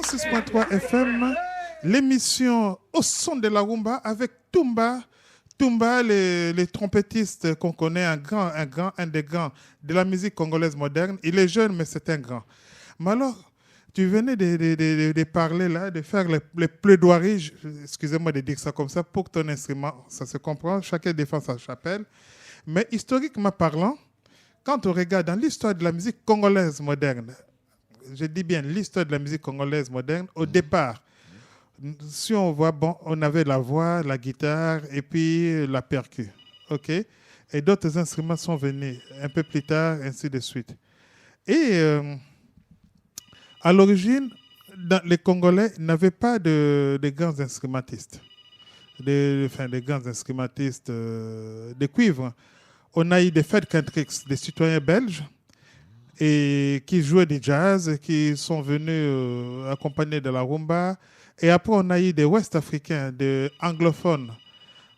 106.3 FM, l'émission Au son de la rumba avec Tumba. Tumba, les trompettistes qu'on connaît, un des grands de la musique congolaise moderne. Il est jeune, mais c'est un grand. Mais alors, tu venais de parler là, de faire les plaidoiries, excusez-moi de dire ça comme ça, pour ton instrument. Ça se comprend, chacun défend sa chapelle. Mais historiquement parlant, quand on regarde dans l'histoire de la musique congolaise moderne, je dis bien l'histoire de la musique congolaise moderne, au départ, si on voit, bon, on avait la voix, la guitare et puis la percu. OK? Et d'autres instruments sont venus un peu plus tard, ainsi de suite. Et à l'origine, les Congolais n'avaient pas de grands instrumentistes, des grands instrumentistes de cuivre. On a eu des Fed Kendricks, des citoyens belges, et qui jouaient du jazz, qui sont venus accompagnés de la rumba. Et après, on a eu des Ouest-Africains, des anglophones,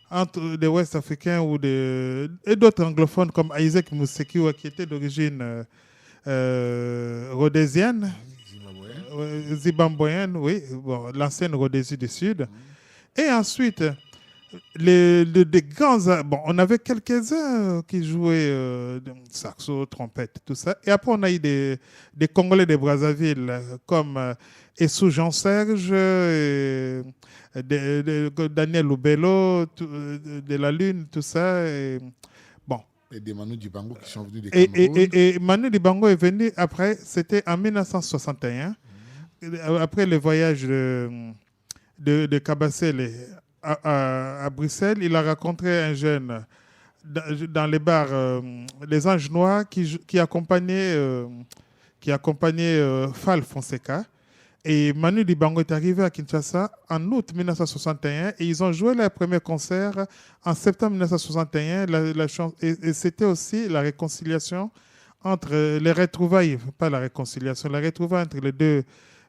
entre des Ouest-Africains et d'autres anglophones comme Isaac Musekiwa, qui était d'origine rhodésienne, zimbabwéenne, oui, bon, l'ancienne Rhodésie du Sud. Et ensuite, des grands... Bon, on avait quelques-uns qui jouaient saxo, trompette, tout ça. Et après, on a eu des Congolais de Brazzaville, comme Essou Jean-Serge, Daniel Loubello, de la Lune, tout ça. Et, bon. Et des Manu Dibango qui sont venus des Cameroun. Et Manu Dibango est venu après, c'était en 1961, après le voyage de Kabasele à Bruxelles. Il a rencontré un jeune dans les bars, les Anges Noirs, qui accompagnait Fall Fonseca. Et Manu Dibango est arrivé à Kinshasa en août 1961 et ils ont joué leur premier concert en septembre 1961. Et c'était aussi la réconciliation entre les retrouvailles, pas la réconciliation, la retrouvaille entre les deux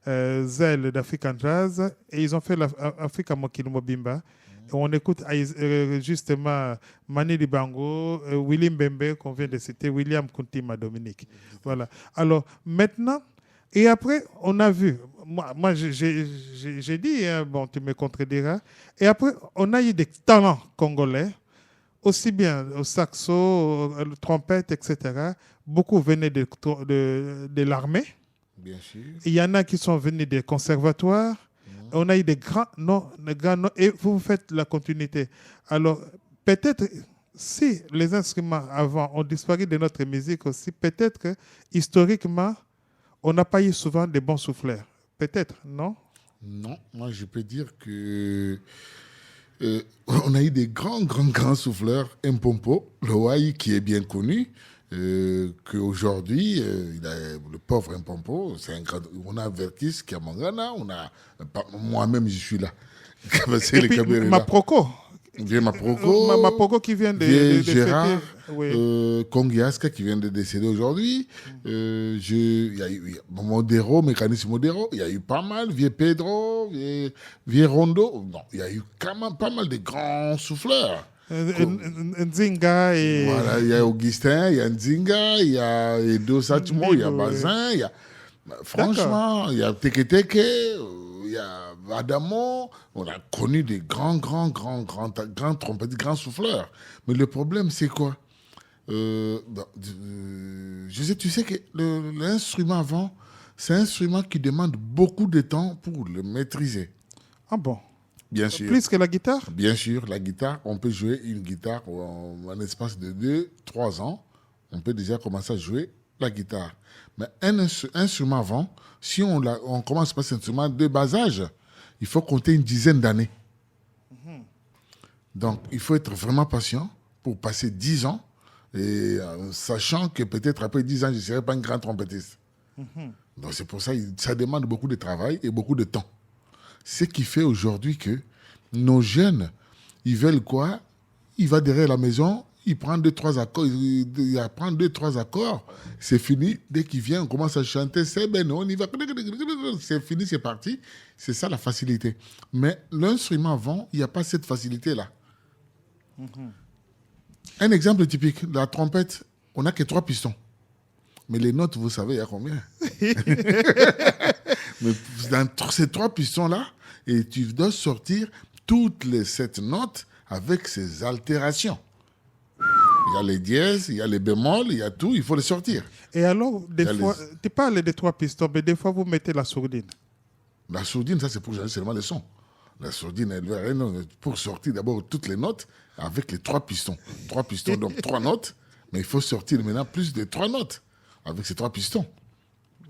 ailes d'African Jazz. Et ils ont fait l'Africa Mokili Mobimba. Et on écoute justement Manu Dibango, Willy Mbembe qu'on vient de citer, William Kuntima Dominique. Voilà. Alors maintenant, et après, on a vu, moi j'ai dit, hein, bon, tu me contrediras, et après, on a eu des talents congolais, aussi bien au saxo, au trompette, etc. Beaucoup venaient de l'armée. Bien sûr. Il y en a qui sont venus des conservatoires. On a eu des grands noms, et vous faites la continuité. Alors, peut-être, si les instruments avant ont disparu de notre musique aussi, peut-être que, historiquement, on n'a pas eu souvent de bons souffleurs. Peut-être, non? Non, moi je peux dire que on a eu des grands souffleurs. Mpompo, le Haï qui est bien connu, qu'aujourd'hui, le pauvre Mpompo, c'est un grand. On a Verkis qui est à Mangana, moi-même je suis là. Et puis Maproko. Maproko qui vient de Gérard, oui. Kongiaska qui vient de décéder aujourd'hui. Il y a eu Modero, Mécanisme Modero. Il y a eu pas mal. Vieux Pedro, Vieux Rondo. Non, il y a eu quand même pas mal de grands souffleurs. Nzinga et... Voilà, il y a Augustin, il y a Nzinga, il y a Edo Satimo, il y a Bazin, il y a... Franchement, il y a Teke Teke, il y a Adamo. On a connu des grands trompettistes, grands souffleurs. Mais le problème, c'est quoi? Tu sais que l'instrument avant, c'est un instrument qui demande beaucoup de temps pour le maîtriser. Ah bon? Bien sûr. Plus que la guitare? Bien sûr, la guitare, on peut jouer une guitare en espace de 2-3 ans. On peut déjà commencer à jouer la guitare. Mais un instrument avant, si on commence par cet instrument de bas âge, il faut compter une dizaine d'années. Donc, il faut être vraiment patient pour passer 10 ans, et sachant que peut-être après 10 ans, je ne serai pas un grand trompettiste. Donc, c'est pour ça que ça demande beaucoup de travail et beaucoup de temps. Ce qui fait aujourd'hui que nos jeunes, ils veulent quoi? Il va derrière la maison, il prend 2-3 accords, il apprend 2-3 accords, c'est fini. Dès qu'il vient, on commence à chanter, c'est ben on y va, c'est fini, c'est parti. C'est ça la facilité. Mais l'instrument avant, il n'y a pas cette facilité-là. Un exemple typique, la trompette, on n'a que 3 pistons. Mais les notes, vous savez, il y a combien? Mais dans ces 3 pistons-là, et tu dois sortir toutes les 7 notes avec ces altérations. Il y a les dièses, il y a les bémols, il y a tout, il faut les sortir. Et alors, des fois, tu parles des 3 pistons, mais des fois, vous mettez la sourdine. La sourdine, ça, c'est pour gérer seulement les sons. La sourdine, elle va pour sortir d'abord toutes les notes avec les 3 pistons. 3 pistons, donc 3 notes, mais il faut sortir maintenant plus de 3 notes avec ces 3 pistons.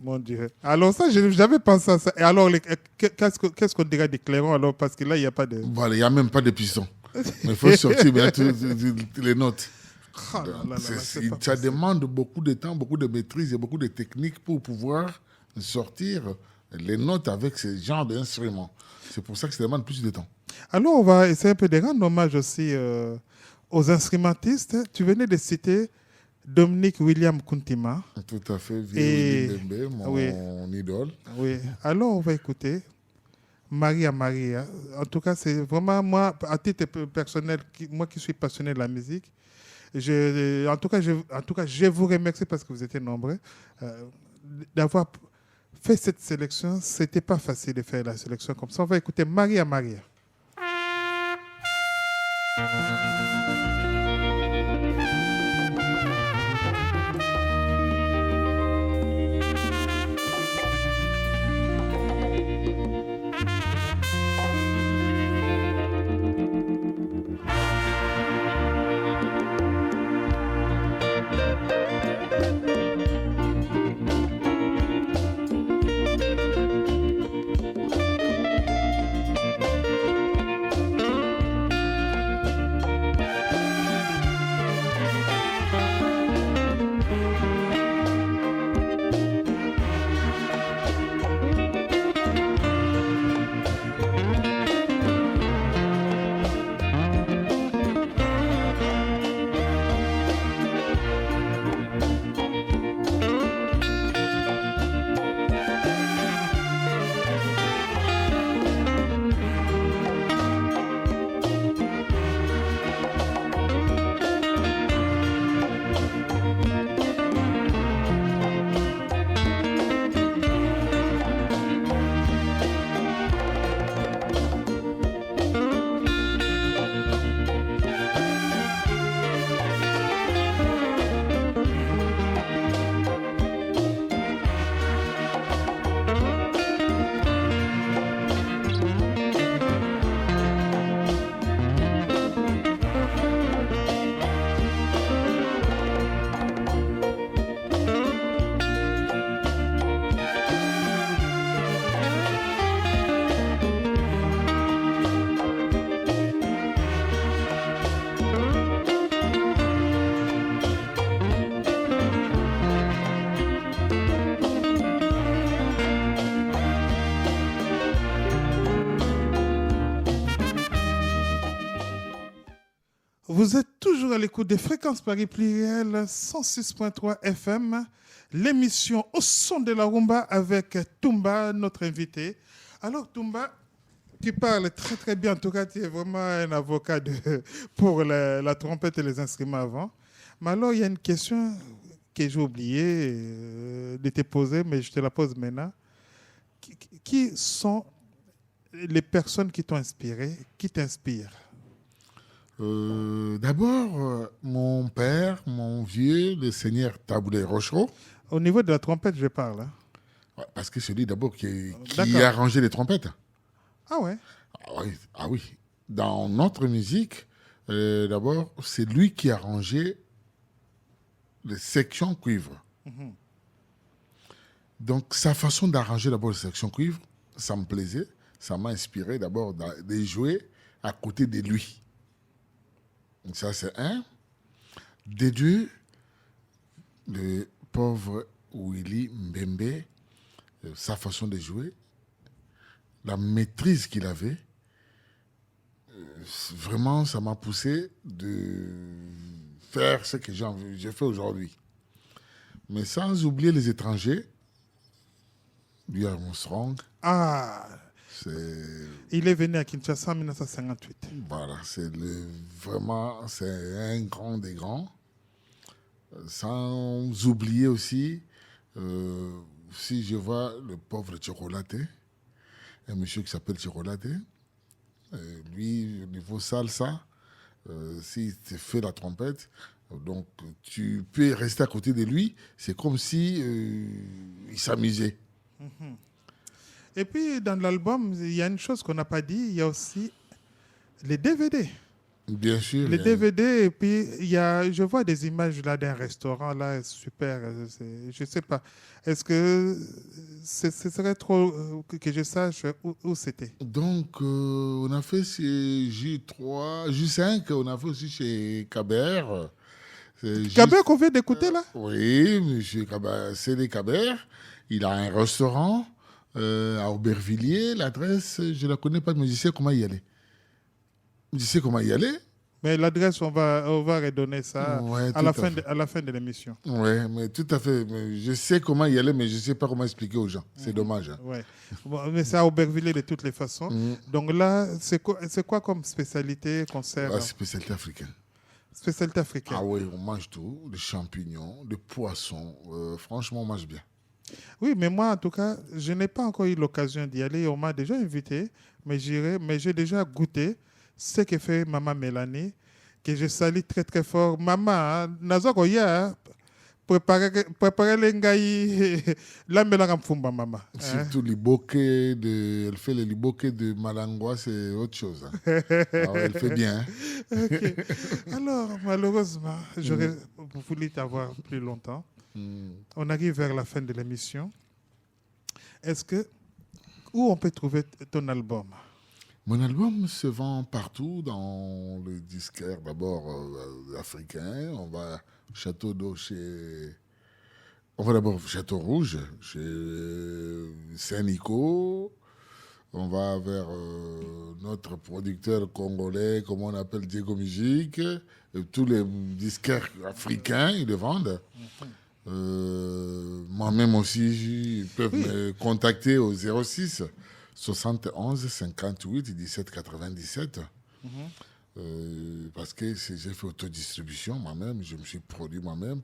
Mon Dieu. Alors ça, j'avais pensé à ça. Et alors, qu'est-ce qu'on dirait des clairons alors? Parce que là, il n'y a pas de... Voilà, il n'y a même pas de pistons. Mais il faut sortir bien les notes. Ah, Ça demande beaucoup de temps, beaucoup de maîtrise et beaucoup de techniques pour pouvoir sortir les notes avec ce genre d'instruments. C'est pour ça que ça demande plus de temps. Alors, on va essayer un peu de rendre hommage aussi aux instrumentistes. Tu venais de citer Dominique William Kuntima. Tout à fait, Willy Bembe, mon idole. Oui, alors on va écouter Maria Maria. En tout cas, c'est vraiment moi, à titre personnel, moi qui suis passionné de la musique, en tout cas, je vous remercie parce que vous étiez nombreux d'avoir fait cette sélection. C'était pas facile de faire la sélection comme ça. On va écouter Maria Maria. Vous êtes toujours à l'écoute des Fréquences Paris Pluriel 106.3 FM, l'émission Au son de la rumba avec Toumba, notre invité. Alors Toumba, tu parles très très bien, en tout cas tu es vraiment un avocat pour la trompette et les instruments avant. Mais alors il y a une question que j'ai oublié de te poser, mais je te la pose maintenant. Qui sont les personnes qui t'ont inspiré, qui t'inspirent? D'abord, mon père, mon vieux, le seigneur Taboulé Rochereau. Au niveau de la trompette, je parle. Hein. Ouais, parce que c'est lui d'abord qui a arrangé les trompettes. Ah ouais? Ah oui. Dans notre musique, d'abord, c'est lui qui a arrangé les sections cuivre. Mm-hmm. Donc, sa façon d'arranger d'abord les sections cuivre, ça me plaisait. Ça m'a inspiré d'abord de jouer à côté de lui. Donc ça, c'est un. De deux, le pauvre Willy Mbembe, sa façon de jouer, la maîtrise qu'il avait, vraiment, ça m'a poussé de faire ce que j'ai fait aujourd'hui. Mais sans oublier les étrangers, Louis Armstrong. Ah, il est venu à Kinshasa en 1958. Voilà, vraiment, c'est un grand des grands. Sans oublier aussi, si je vois le pauvre Chocolaté, un monsieur qui s'appelle Chirolate. Lui, au niveau salsa, s'il te fait la trompette, donc tu peux rester à côté de lui, c'est comme si il s'amusait. Et puis, dans l'album, il y a une chose qu'on n'a pas dit, il y a aussi les DVD. Bien sûr. Les DVD, et puis je vois des images là d'un restaurant, là, super. Je ne sais pas. Est-ce que ce serait trop que je sache où c'était? Donc, on a fait chez J3, J5, on a fait aussi chez Cabert. Cabert qu'on vient d'écouter là? Oui, monsieur Cédé Cabert. Il a un restaurant à Aubervilliers. L'adresse, je ne la connais pas, mais je sais comment y aller. Je sais comment y aller. Mais l'adresse, on va redonner ça Ouais, à la fin de l'émission. Oui, mais tout à fait. Mais je sais comment y aller, mais je ne sais pas comment expliquer aux gens. C'est dommage. Hein. Ouais. Bon, mais c'est à Aubervilliers de toutes les façons. Donc là, c'est quoi comme spécialité qu'on sert? Spécialité africaine. Spécialité africaine. Ah oui, on mange tout. Des champignons, des poissons. Franchement, on mange bien. Oui, mais moi, en tout cas, je n'ai pas encore eu l'occasion d'y aller. On m'a déjà invité, mais j'irai. Mais j'ai déjà goûté ce que fait Maman Mélanie, que je salue très très fort. Maman, Nazokoya, préparer les ngai, la mélanga mfumba, maman. Surtout les bouquets elle fait les bouquets de Malangwa, c'est autre chose. Hein. Alors, elle fait bien. Hein. Okay. Alors, malheureusement, j'aurais voulu t'avoir plus longtemps. On arrive vers la fin de l'émission. Où on peut trouver ton album? Mon album se vend partout dans le disquaire, d'abord africain. On va Château d'eau On va d'abord Château Rouge, chez Saint-Nico. On va vers notre producteur congolais, comme on appelle Diego Musique. Tous les disquaires africains, ils le vendent. Moi-même aussi, ils peuvent me contacter au 06 71 58 17 97. Parce que j'ai fait autodistribution moi-même, je me suis produit moi-même.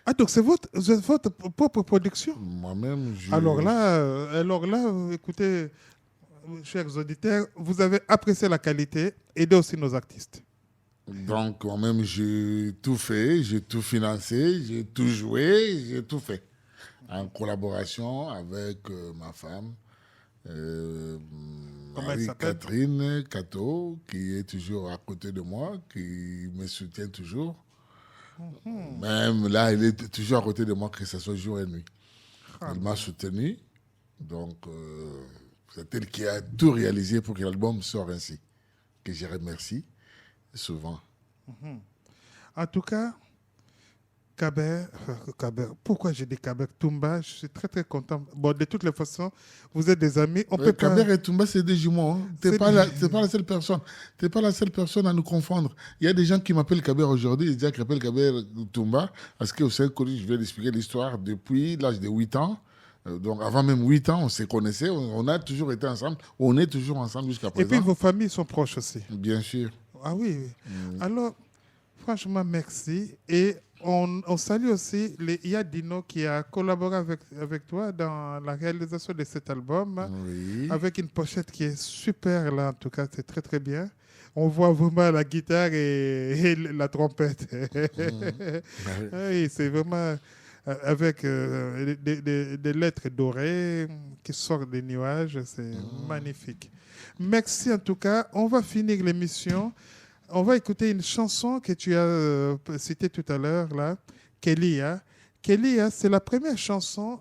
Ah, donc c'est votre propre production? Moi-même, Alors là, écoutez, chers auditeurs, vous avez apprécié la qualité, aidez aussi nos artistes. Donc, moi-même, j'ai tout fait, j'ai tout financé, j'ai tout joué, j'ai tout fait. En collaboration avec ma femme, Marie-Catherine Cato, qui est toujours à côté de moi, qui me soutient toujours. Même là, elle est toujours à côté de moi, que ce soit jour et nuit. Elle m'a soutenu. Donc, c'est elle qui a tout réalisé pour que l'album sorte ainsi. Que je remercie souvent. En tout cas, Cabert, pourquoi j'ai dit Cabert? Toumba, je suis très très content. Bon, de toutes les façons, vous êtes des amis. Cabert et Toumba, c'est des jumeaux. Hein. Tu n'es pas la seule personne. Tu n'es pas la seule personne à nous confondre. Il y a des gens qui m'appellent Cabert aujourd'hui, ils disent qu'ils appellent Cabert Toumba, parce qu'au sein collège, je vais expliquer l'histoire depuis l'âge de 8 ans. Donc avant même 8 ans, on se connaissait, on a toujours été ensemble, on est toujours ensemble jusqu'à présent. Et puis vos familles sont proches aussi. Bien sûr. Ah oui. Alors, franchement, merci. Et on salue aussi Dino qui a collaboré avec toi dans la réalisation de cet album. Oui. Avec une pochette qui est super là, en tout cas, c'est très très bien. On voit vraiment la guitare et la trompette. Oui, c'est vraiment avec des lettres dorées qui sortent des nuages. C'est magnifique. Merci en tout cas. On va finir l'émission. On va écouter une chanson que tu as citée tout à l'heure, là, Kélia. Kélia, c'est la première chanson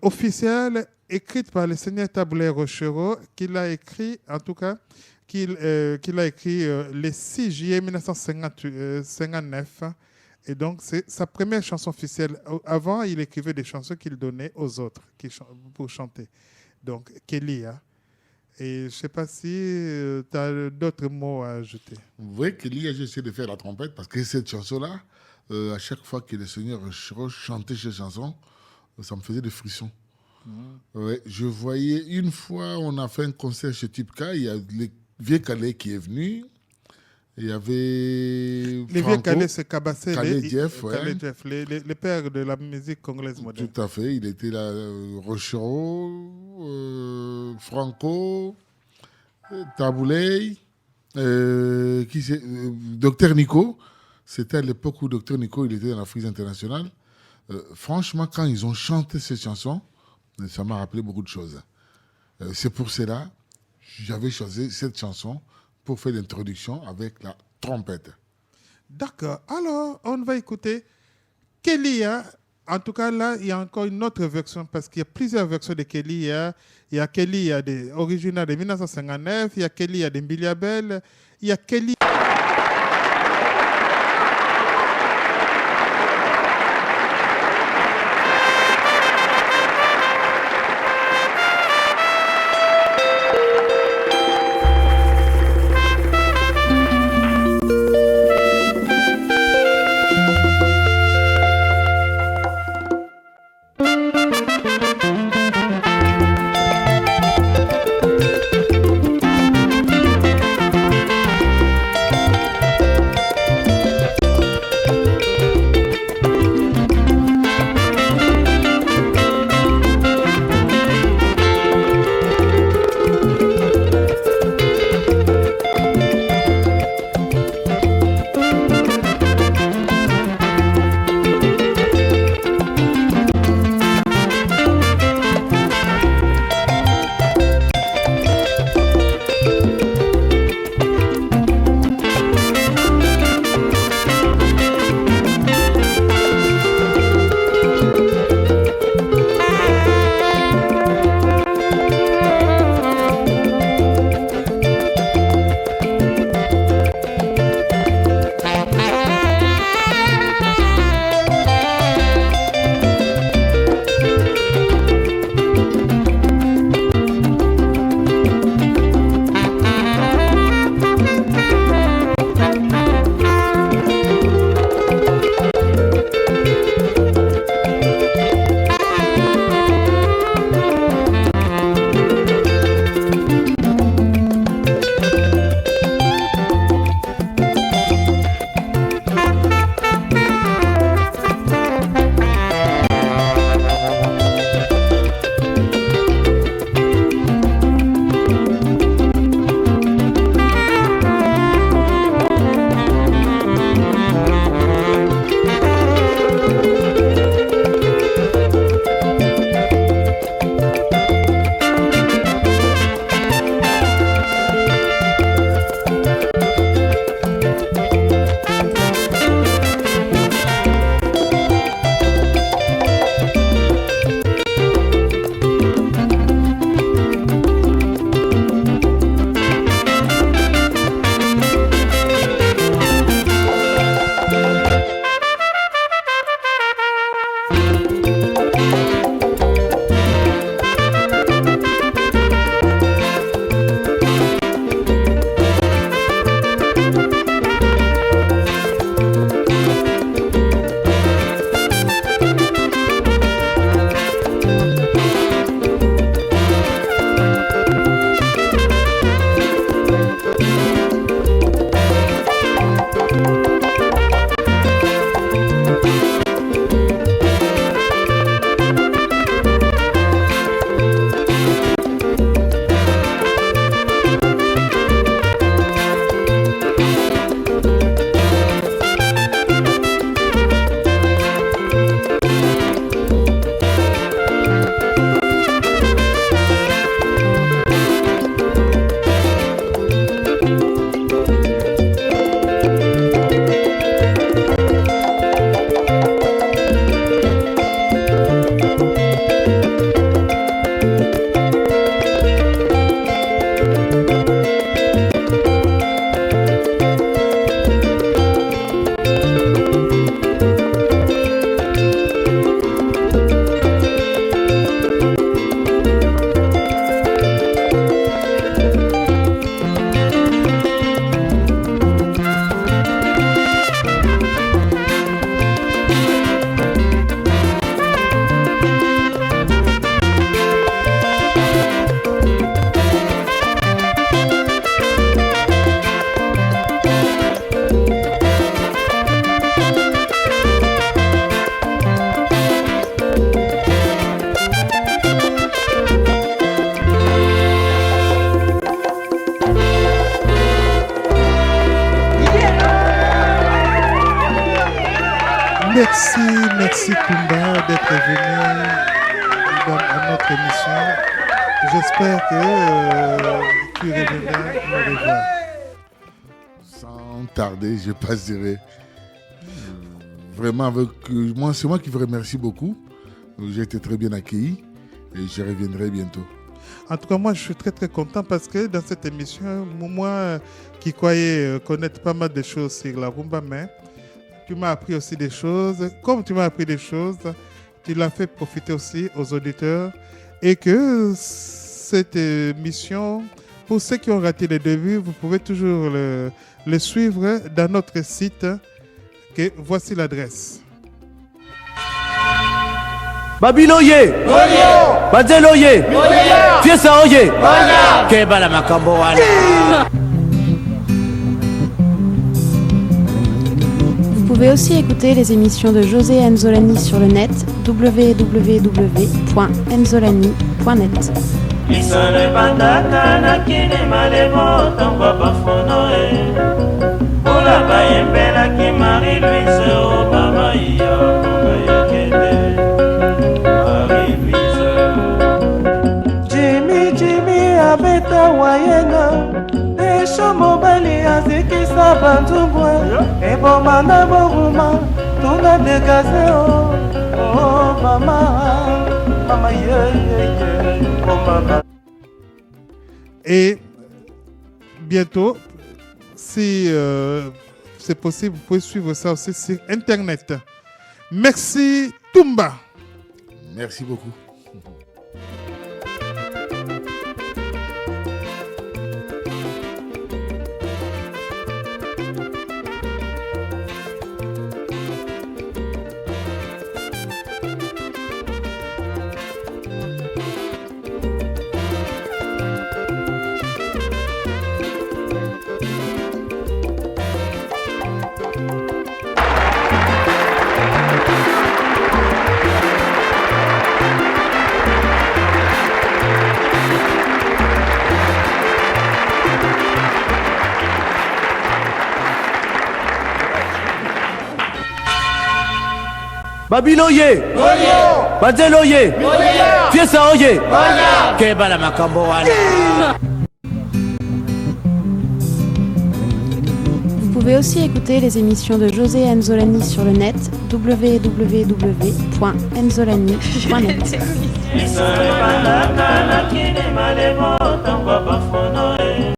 officielle écrite par le seigneur Taboulé Rochereau, qu'il a écrit, en tout cas, qu'il a écrit le 6 juillet 1959. Et donc, c'est sa première chanson officielle. Avant, il écrivait des chansons qu'il donnait aux autres pour chanter. Donc, Kélia. Et je ne sais pas si tu as d'autres mots à ajouter. Oui, Kélia, j'essaie de faire la trompette parce que cette chanson-là, à chaque fois que le Seigneur chantait cette chanson, ça me faisait des frissons. Ouais, je voyais, une fois, on a fait un concert chez Tipka, il y a le vieux Calais qui est venu. Il y avait Les vieux Calais, c'est Kabassé, Calais Jeff, ouais. Calais Jeff, les pères de la musique congolaise moderne. Tout à fait, il était là, Rochereau, Franco, Taboulay, Docteur Nico. C'était à l'époque où Docteur Nico il était dans la frise internationale. Franchement, quand ils ont chanté cette chanson, ça m'a rappelé beaucoup de choses. C'est pour cela que j'avais choisi cette chanson pour faire l'introduction avec la trompette. D'accord. Alors, on va écouter Kélia. En tout cas, là, il y a encore une autre version parce qu'il y a plusieurs versions de Kélia. Il y a Kélia originale de 1959, il y a Kélia de Mbiliabel, il y a Kélia. Merci Tumba d'être venu à notre émission. J'espère que tu reviendras nous revoir. Sans tarder, je passerai. Vraiment, c'est moi qui vous remercie beaucoup. J'ai été très bien accueilli et je reviendrai bientôt. En tout cas, moi, je suis très très content parce que dans cette émission, moi qui croyais connaître pas mal de choses sur la rumba, mais tu m'as appris aussi des choses. Comme tu m'as appris des choses, tu l'as fait profiter aussi aux auditeurs. Et que cette émission, pour ceux qui ont raté le début, vous pouvez toujours le suivre dans notre site. Que voici l'adresse. Babiloye, Bazeloye, Fiesa Oye, Kebala Makambo Wana. Vous pouvez aussi écouter les émissions de José Enzolani sur le net www.enzolani.net. Jimmy abeta wayenga esho mobali azikisa bandumbwe eboma na boruma tunga degaze oh mama oh mama. Et bientôt, si c'est possible, vous pouvez suivre ça aussi sur Internet. Merci Tumba. Merci beaucoup. Babiloye, Bazeloye, Fiesa Oye, Kebala Makambo Wana. Vous pouvez aussi écouter les émissions de José Enzolani sur le net www.enzolani.net.